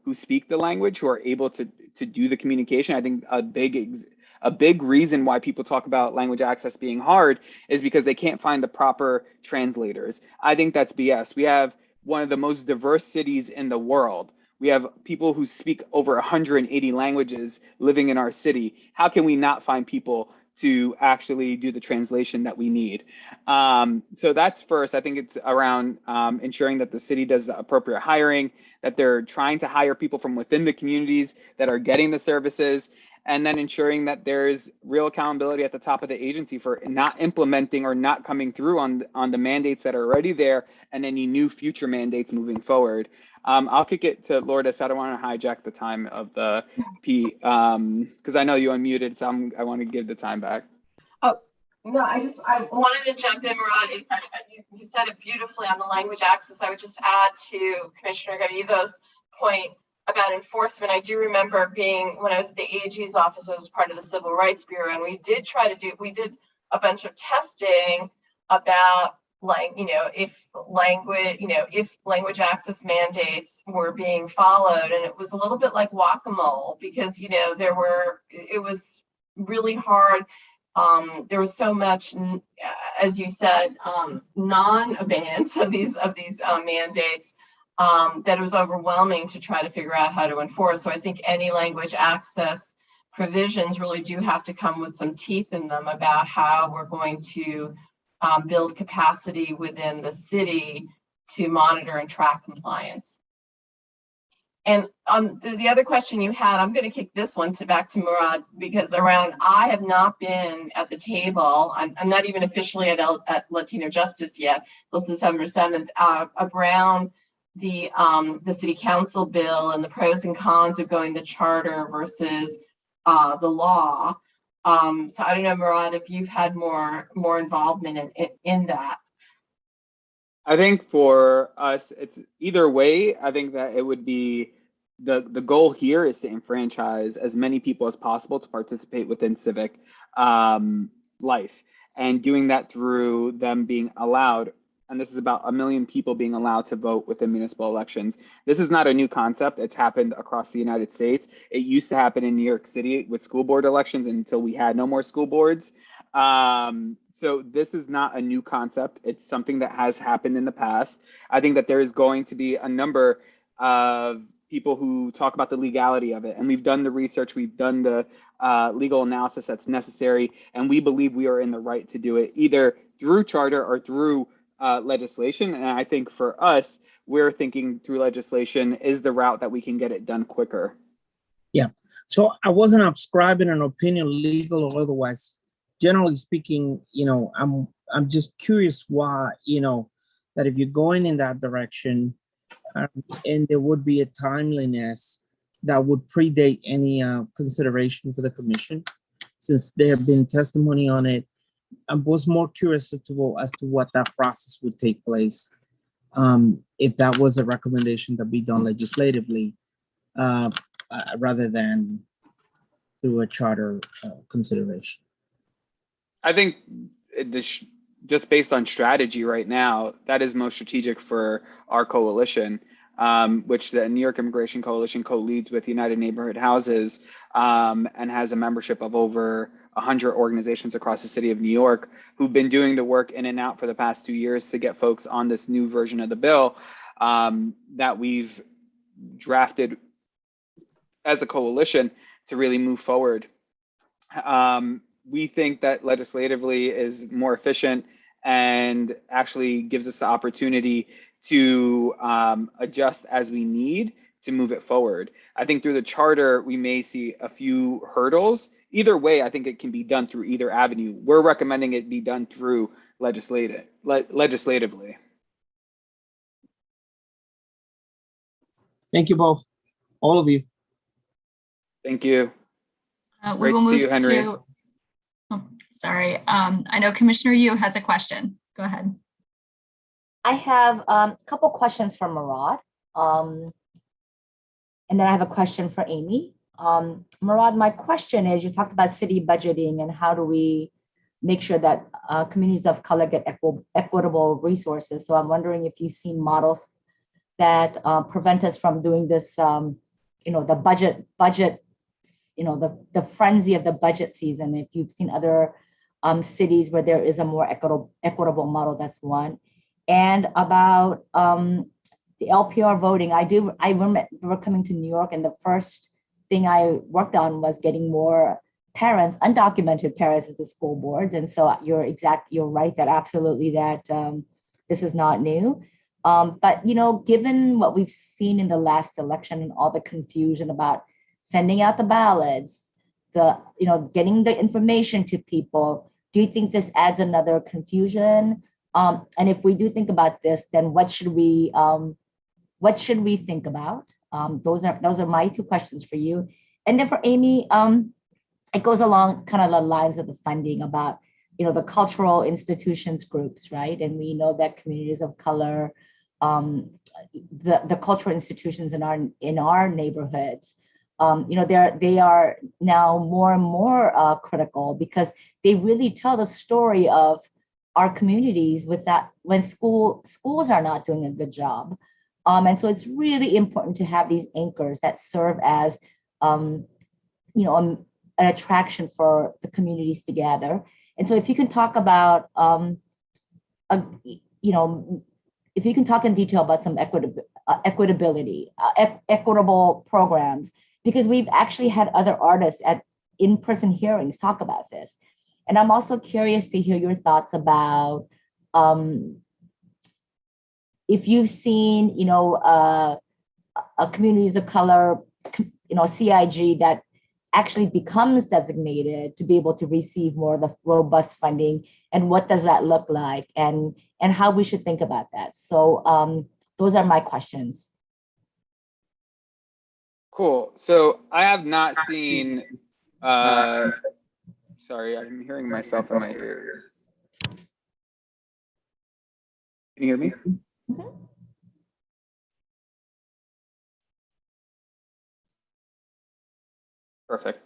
who speak the language, who are able to do the communication. I think a big reason why people talk about language access being hard is because they can't find the proper translators. I think that's BS. We have one of the most diverse cities in the world. We have people who speak over 180 languages living in our city. How can we not find people to actually do the translation that we need. So that's first. I think it's around ensuring that the city does the appropriate hiring, that they're trying to hire people from within the communities that are getting the services, and then ensuring that there's real accountability at the top of the agency for not implementing or not coming through on the mandates that are already there and any new future mandates moving forward. I'll kick it to Lourdes. I don't want to hijack the time of the P, because I know you unmuted, so I want to give the time back. Oh, no, I wanted to jump in, Murad. You said it beautifully on the language access. I would just add to Commissioner Garrido's point about enforcement. I do remember being, when I was at the AG's office, I was part of the Civil Rights Bureau, and we did a bunch of testing about, like, if language access mandates were being followed, and it was a little bit like whack-a-mole, because it was really hard. There was so much, as you said, non-abeyance of these mandates, that it was overwhelming to try to figure out how to enforce. So I think any language access provisions really do have to come with some teeth in them about how we're going to build capacity within the city to monitor and track compliance. And the other question you had, I'm going to kick this one back to Murad, because I have not been at the table. I'm not even officially at Latino Justice yet, till December 7th, around the city council bill and the pros and cons of going the charter versus the law. So I don't know, Murad, if you've had more involvement in that. I think for us, it's either way. I think that it would be the goal here is to enfranchise as many people as possible to participate within civic life, and doing that through them being allowed. And this is about 1 million people being allowed to vote within municipal elections. This is not a new concept. It's happened across the United States. It used to happen in New York City with school board elections until we had no more school boards. So this is not a new concept. It's something that has happened in the past. I think that there is going to be a number of people who talk about the legality of it. And we've done the research, we've done the legal analysis that's necessary. And we believe we are in the right to do it either through charter or through legislation. And I think for us, we're thinking through legislation is the route that we can get it done quicker. Yeah. So I wasn't ascribing an opinion, legal or otherwise. Generally speaking, I'm just curious why, that if you're going in that direction, and there would be a timeliness that would predate any consideration for the commission, since there have been testimony on it. I was more curious as to what that process would take place, if that was a recommendation that be done legislatively, rather than through a charter consideration. I think just based on strategy right now, that is most strategic for our coalition, which the New York Immigration Coalition co-leads with United Neighborhood Houses, and has a membership of over 100 organizations across the city of New York who've been doing the work in and out for the past 2 years to get folks on this new version of the bill that we've drafted as a coalition to really move forward. We think that legislatively is more efficient and actually gives us the opportunity to adjust as we need to move it forward. I think through the charter, we may see a few hurdles. Either way, I think it can be done through either avenue. We're recommending it be done through legislatively. Thank you both, all of you. Thank you. We Great will to see move you, Henry. to, oh, sorry. I know Commissioner Yu has a question. Go ahead. I have a couple questions for Murad. And then I have a question for Amy. Murad, my question is, you talked about city budgeting and how do we make sure that communities of color get equitable resources. So I'm wondering if you've seen models that prevent us from doing this, the budget, the frenzy of the budget season. If you've seen other cities where there is a more equitable model, that's one. And about the LPR voting, I remember coming to New York, and the first thing I worked on was getting more parents, undocumented parents at the school boards. And so you're right that absolutely that this is not new. But, you know, given what we've seen in the last election and all the confusion about sending out the ballots, getting the information to people, do you think this adds another confusion? And if we do think about this, then what should we think about? Those are my two questions for you. And then for Amy, it goes along kind of the lines of the funding about, the cultural institutions groups, right? And we know that communities of color, the cultural institutions in our neighborhoods, they are now more and more critical because they really tell the story of our communities with that when schools are not doing a good job. And so it's really important to have these anchors that serve as, an attraction for the communities together. And so if you can talk about, if you can talk in detail about some equitable programs, because we've actually had other artists at in-person hearings talk about this. And I'm also curious to hear your thoughts about if you've seen, communities of color, CIG that actually becomes designated to be able to receive more of the robust funding, and what does that look like, and how we should think about that. So those are my questions. Cool. So I have not seen, sorry, I'm hearing myself in my ears. Can you hear me? Mm-hmm. Perfect.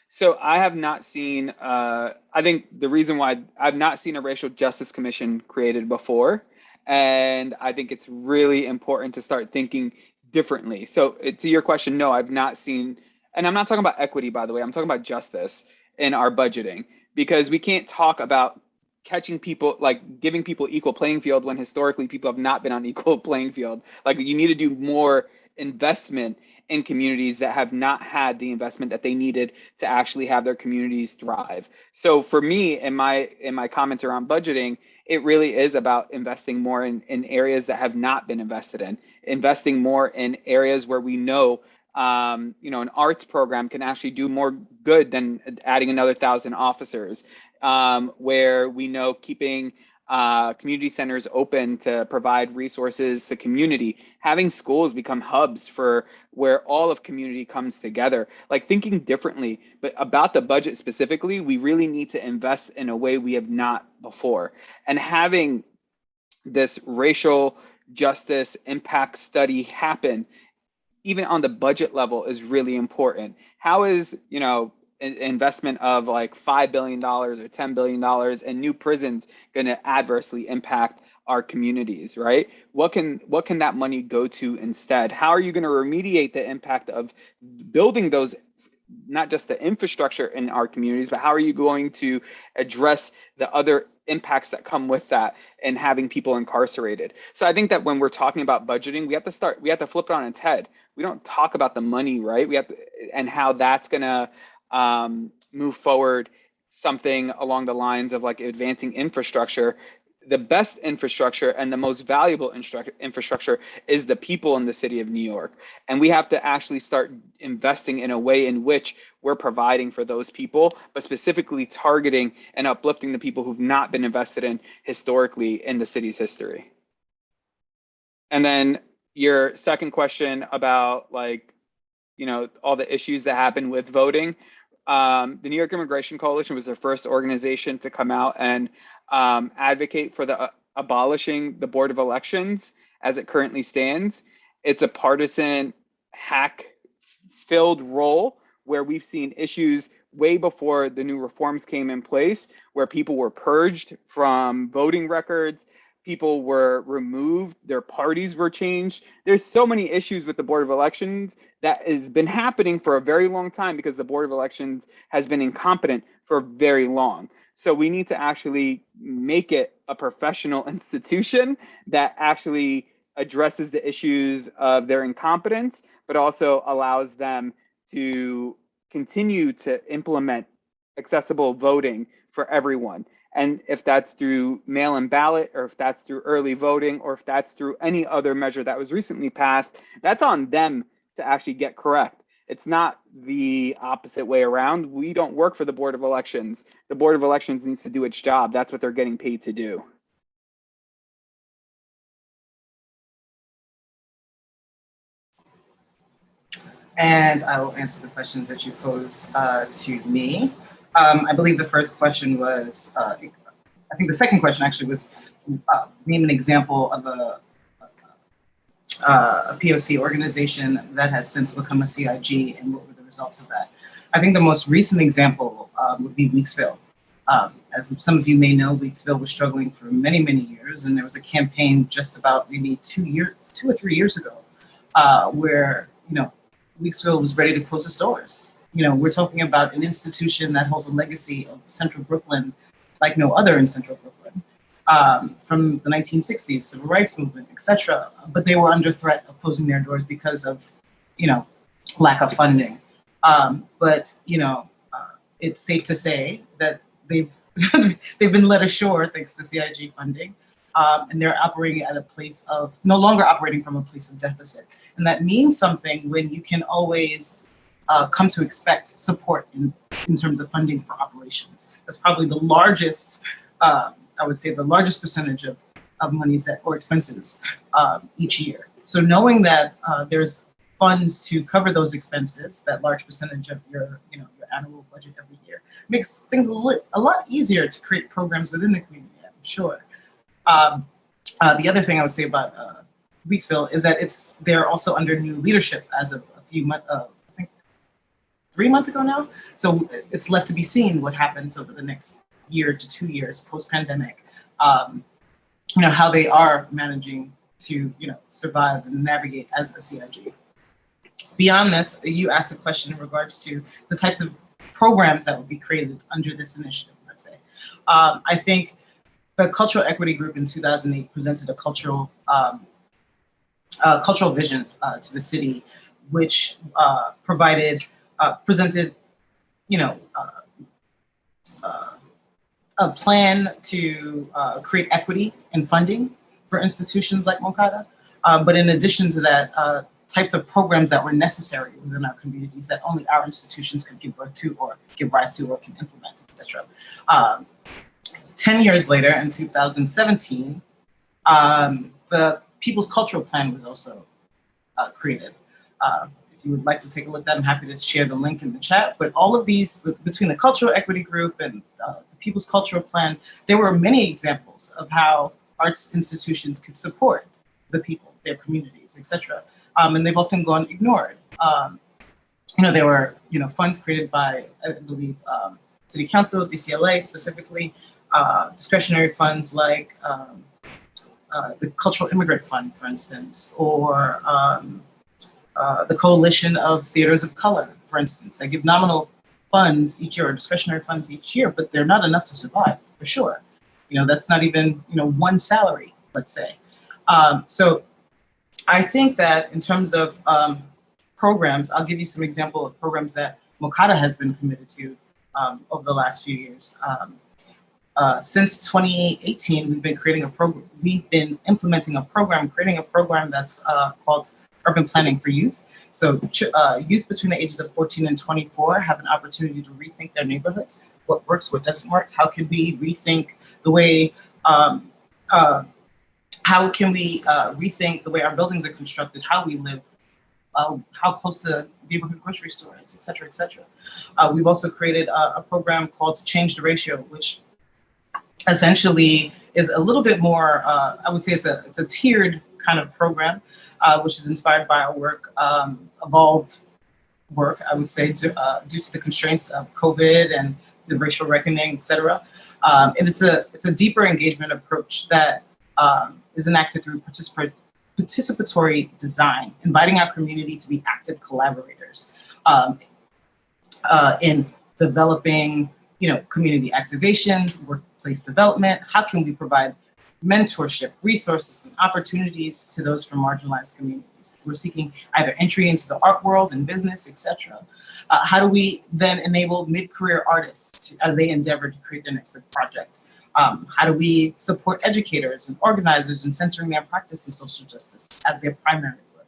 So I have not seen, I think the reason why I've not seen a racial justice commission created before, and I think it's really important to start thinking differently. So to your question, no, I've not seen, and I'm not talking about equity, by the way, I'm talking about justice in our budgeting, because we can't talk about catching people, like giving people equal playing field when historically people have not been on equal playing field. Like you need to do more investment in communities that have not had the investment that they needed to actually have their communities thrive. So for me, in my comments around budgeting, it really is about investing more in areas that have not been invested in, investing more in areas where we know, an arts program can actually do more good than adding another 1,000 officers, where we know keeping community centers open to provide resources to community, having schools become hubs for where all of community comes together, like thinking differently. But about the budget specifically, we really need to invest in a way we have not before. And having this racial justice impact study happen, even on the budget level, is really important. How is, investment of like $5 billion or $10 billion in new prisons going to adversely impact our communities, right? What can that money go to instead? How are you going to remediate the impact of building those, not just the infrastructure in our communities, but how are you going to address the other impacts that come with that and having people incarcerated? So I think that when we're talking about budgeting, we have to flip it on its head. We don't talk about the money, right? And how that's going to move forward something along the lines of like advancing infrastructure. The best infrastructure and the most valuable infrastructure is the people in the city of New York. And we have to actually start investing in a way in which we're providing for those people, but specifically targeting and uplifting the people who've not been invested in historically in the city's history. And then your second question about all the issues that happen with voting. The New York Immigration Coalition was the first organization to come out and advocate for the abolishing the Board of Elections as it currently stands. It's a partisan, hack-filled role where we've seen issues way before the new reforms came in place, where people were purged from voting records, people were removed, their parties were changed. There's so many issues with the Board of Elections that has been happening for a very long time because the Board of Elections has been incompetent for very long. So we need to actually make it a professional institution that actually addresses the issues of their incompetence, but also allows them to continue to implement accessible voting for everyone. And if that's through mail-in ballot, or if that's through early voting, or if that's through any other measure that was recently passed, that's on them to actually get correct. It's not the opposite way around. We don't work for the Board of Elections. The Board of Elections needs to do its job. That's what they're getting paid to do. And I will answer the questions that you posed to me. I believe the first question was, I think the second question actually was, name an example of a POC organization that has since become a CIG, and what were the results of that. I think the most recent example would be Weeksville. As some of you may know, Weeksville was struggling for many, many years, and there was a campaign just about maybe 2 or 3 years ago, where, you know, Weeksville was ready to close its doors. You know, we're talking about an institution that holds a legacy of Central Brooklyn like no other in Central Brooklyn, from the 1960s, civil rights movement, etc. But they were under threat of closing their doors because of, you know, lack of funding. But, you know, it's safe to say that they've they've been led ashore thanks to CIG funding, and they're operating at a place of, no longer operating from a place of deficit. And that means something when you can always come to expect support in terms of funding for operations. That's probably the largest, I would say the largest percentage of monies that, or expenses each year. So knowing that there's funds to cover those expenses, that large percentage of your, you know, your annual budget every year, makes things a lot easier to create programs within the community, I'm sure. The other thing I would say about Weeksville is that they're also under new leadership as of a few months, I think 3 months ago now. So it's left to be seen what happens over the next year to 2 years post-pandemic. You know, how they are managing to, you know, survive and navigate as a CIG. Beyond this, you asked a question in regards to the types of programs that would be created under this initiative, let's say. I think the Cultural Equity Group in 2008 presented a cultural vision to the city, which presented, you know, a plan to create equity and funding for institutions like Mokata. But in addition to that, types of programs that were necessary within our communities that only our institutions could give birth to or give rise to or can implement, etc. 10 years later, in 2017, the People's Cultural Plan was also created. If you would like to take a look at that, I'm happy to share the link in the chat. But all of these, between the Cultural Equity Group and the People's Cultural Plan, there were many examples of how arts institutions could support the people, their communities, etc. And they've often gone ignored. You know, there were, you know, funds created by, I believe, City Council, DCLA specifically, discretionary funds like the Cultural Immigrant Fund, for instance, or the Coalition of Theaters of Color, for instance. They give nominal funds each year, or discretionary funds each year, but they're not enough to survive, for sure. You know, that's not even, you know, one salary, let's say. So I think that in terms of programs, I'll give you some example of programs that Mokata has been committed to over the last few years. Since 2018, we've been implementing a program, creating a program that's called Urban Planning for Youth. So youth between the ages of 14 and 24 have an opportunity to rethink their neighborhoods, what works, what doesn't work, how can we rethink the way, rethink the way our buildings are constructed, how we live, how close the neighborhood grocery store is, et cetera, et cetera. We've also created a program called Change the Ratio, which essentially is a little bit more, I would say it's a tiered kind of program, which is inspired by our work, evolved work, I would say, due to the constraints of COVID and the racial reckoning, et cetera. And it's a deeper engagement approach that is enacted through participatory design, inviting our community to be active collaborators in developing, you know, community activations, workplace development. How can we provide mentorship, resources, and opportunities to those from marginalized communities who are seeking either entry into the art world and business, etc. How do we then enable mid-career artists as they endeavor to create their next big project? How do we support educators and organizers in centering their practice in social justice as their primary work?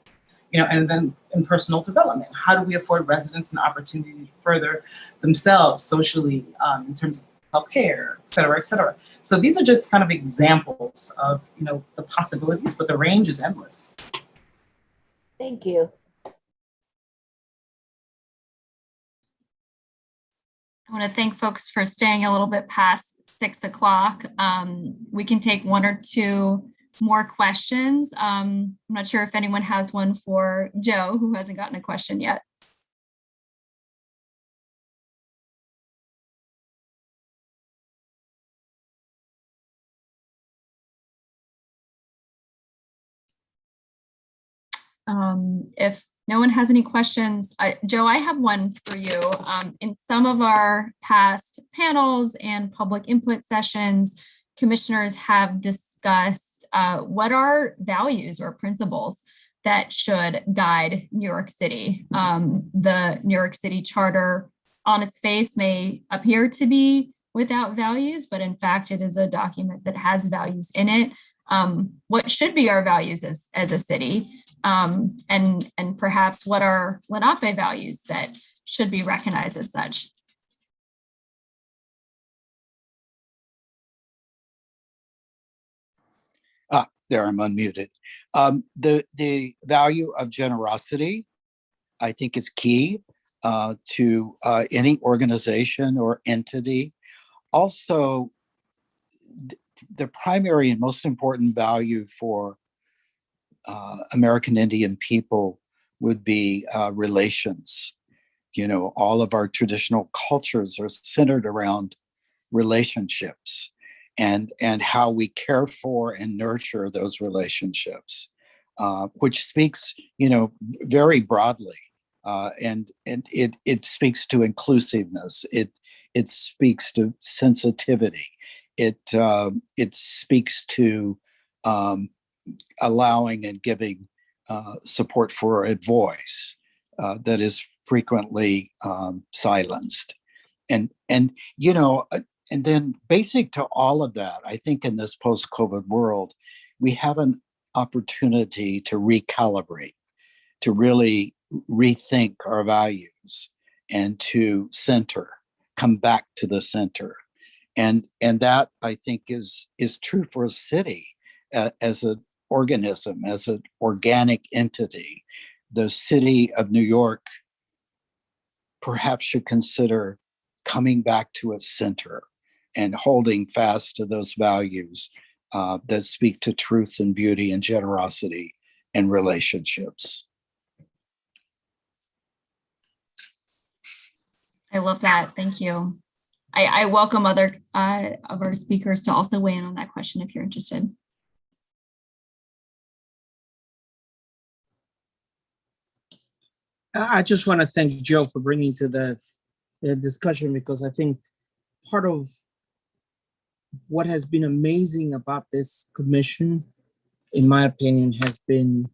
And then in personal development, how do we afford residents an opportunity to further themselves socially in terms of self-care, et cetera, et cetera. So these are just kind of examples of, the possibilities, but the range is endless. Thank you. I want to thank folks for staying a little bit past 6 o'clock. We can take one or two more questions. I'm not sure if anyone has one for Joe, who hasn't gotten a question yet. If no one has any questions, Joe, I have one for you. In some of our past panels and public input sessions, commissioners have discussed what are values or principles that should guide New York City. The New York City Charter on its face may appear to be without values, but in fact, it is a document that has values in it. What should be our values as a city? And perhaps what are Lenape values that should be recognized as such? There, I'm unmuted. The value of generosity, I think, is key to any organization or entity. Also, the primary and most important value for American Indian people would be relations. All of our traditional cultures are centered around relationships and how we care for and nurture those relationships, which speaks, very broadly, and it speaks to inclusiveness. It speaks to sensitivity. It speaks to allowing and giving support for a voice that is frequently silenced, and then basic to all of that, I think in this post-COVID world, we have an opportunity to recalibrate, to really rethink our values, and to come back to the center, and that I think is true for a city as an organism, as an organic entity. The city of New York perhaps should consider coming back to its center and holding fast to those values that speak to truth and beauty and generosity and relationships. I love that. Thank you. I welcome other of our speakers to also weigh in on that question if you're interested. I just want to thank Joe for bringing to the discussion, because I think part of what has been amazing about this commission, in my opinion, has been,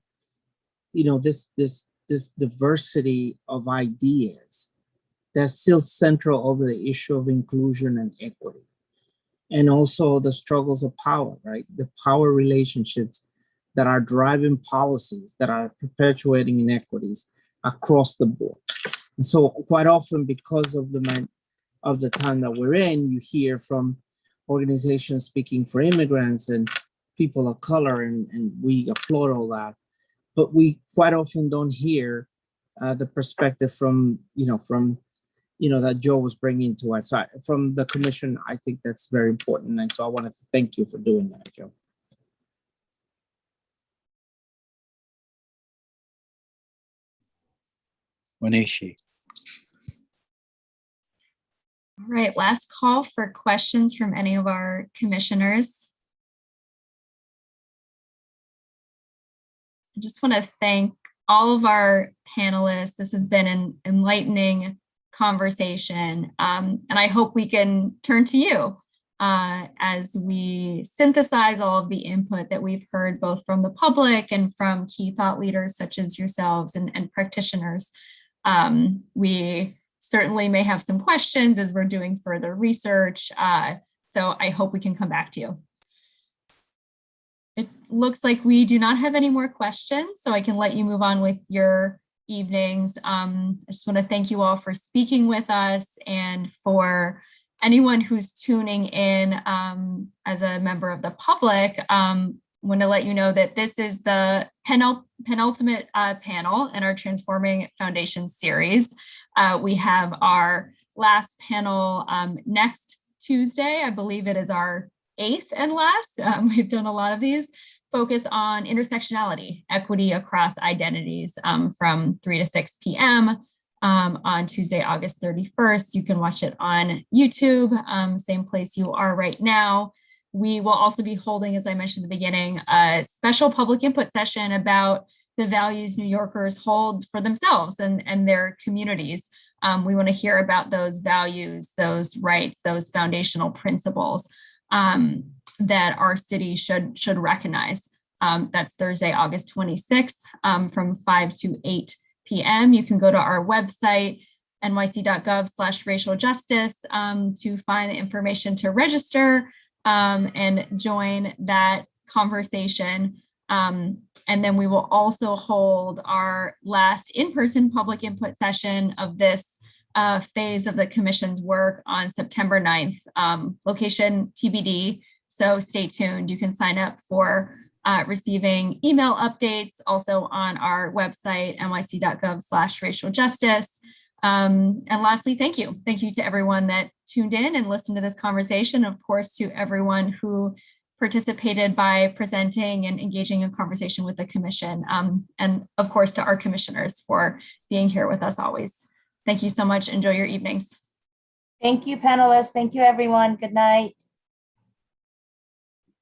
this diversity of ideas that's still central over the issue of inclusion and equity, and also the struggles of power, right? The power relationships that are driving policies that are perpetuating inequities across the board. And so quite often, because of the time that we're in, you hear from organizations speaking for immigrants and people of color, and we applaud all that. But we quite often don't hear the perspective from that Joe was bringing to us. So from the commission, I think that's very important. And so I wanted to thank you for doing that, Joe. Manishi. All right, last call for questions from any of our commissioners. I just want to thank all of our panelists. This has been an enlightening conversation, and I hope we can turn to you as we synthesize all of the input that we've heard both from the public and from key thought leaders such as yourselves and practitioners. We certainly may have some questions as we're doing further research. So I hope we can come back to you. It looks like we do not have any more questions, so I can let you move on with your evenings. I just want to thank you all for speaking with us, and for anyone who's tuning in as a member of the public. Want to let you know that this is the penultimate panel in our Transforming Foundations series. We have our last panel next Tuesday. I believe it is our 8th and last. We've done a lot of these. Focus on intersectionality, equity across identities from 3 to 6 p.m. On Tuesday, August 31st. You can watch it on YouTube, same place you are right now. We will also be holding, as I mentioned at the beginning, a special public input session about the values New Yorkers hold for themselves and their communities. We want to hear about those values, those rights, those foundational principles that our city should recognize. That's Thursday, August 26th from 5 to 8 p.m. You can go to our website, nyc.gov/racial justice, to find the information to register and join that conversation. And then we will also hold our last in-person public input session of this phase of the commission's work on September 9th, location TBD. So stay tuned. You can sign up for receiving email updates also on our website, nyc.gov/racial justice. And lastly, thank you. Thank you to everyone that tuned in and listened to this conversation. Of course, to everyone who participated by presenting and engaging in conversation with the commission. And of course, to our commissioners for being here with us always. Thank you so much. Enjoy your evenings. Thank you, panelists. Thank you, everyone. Good night.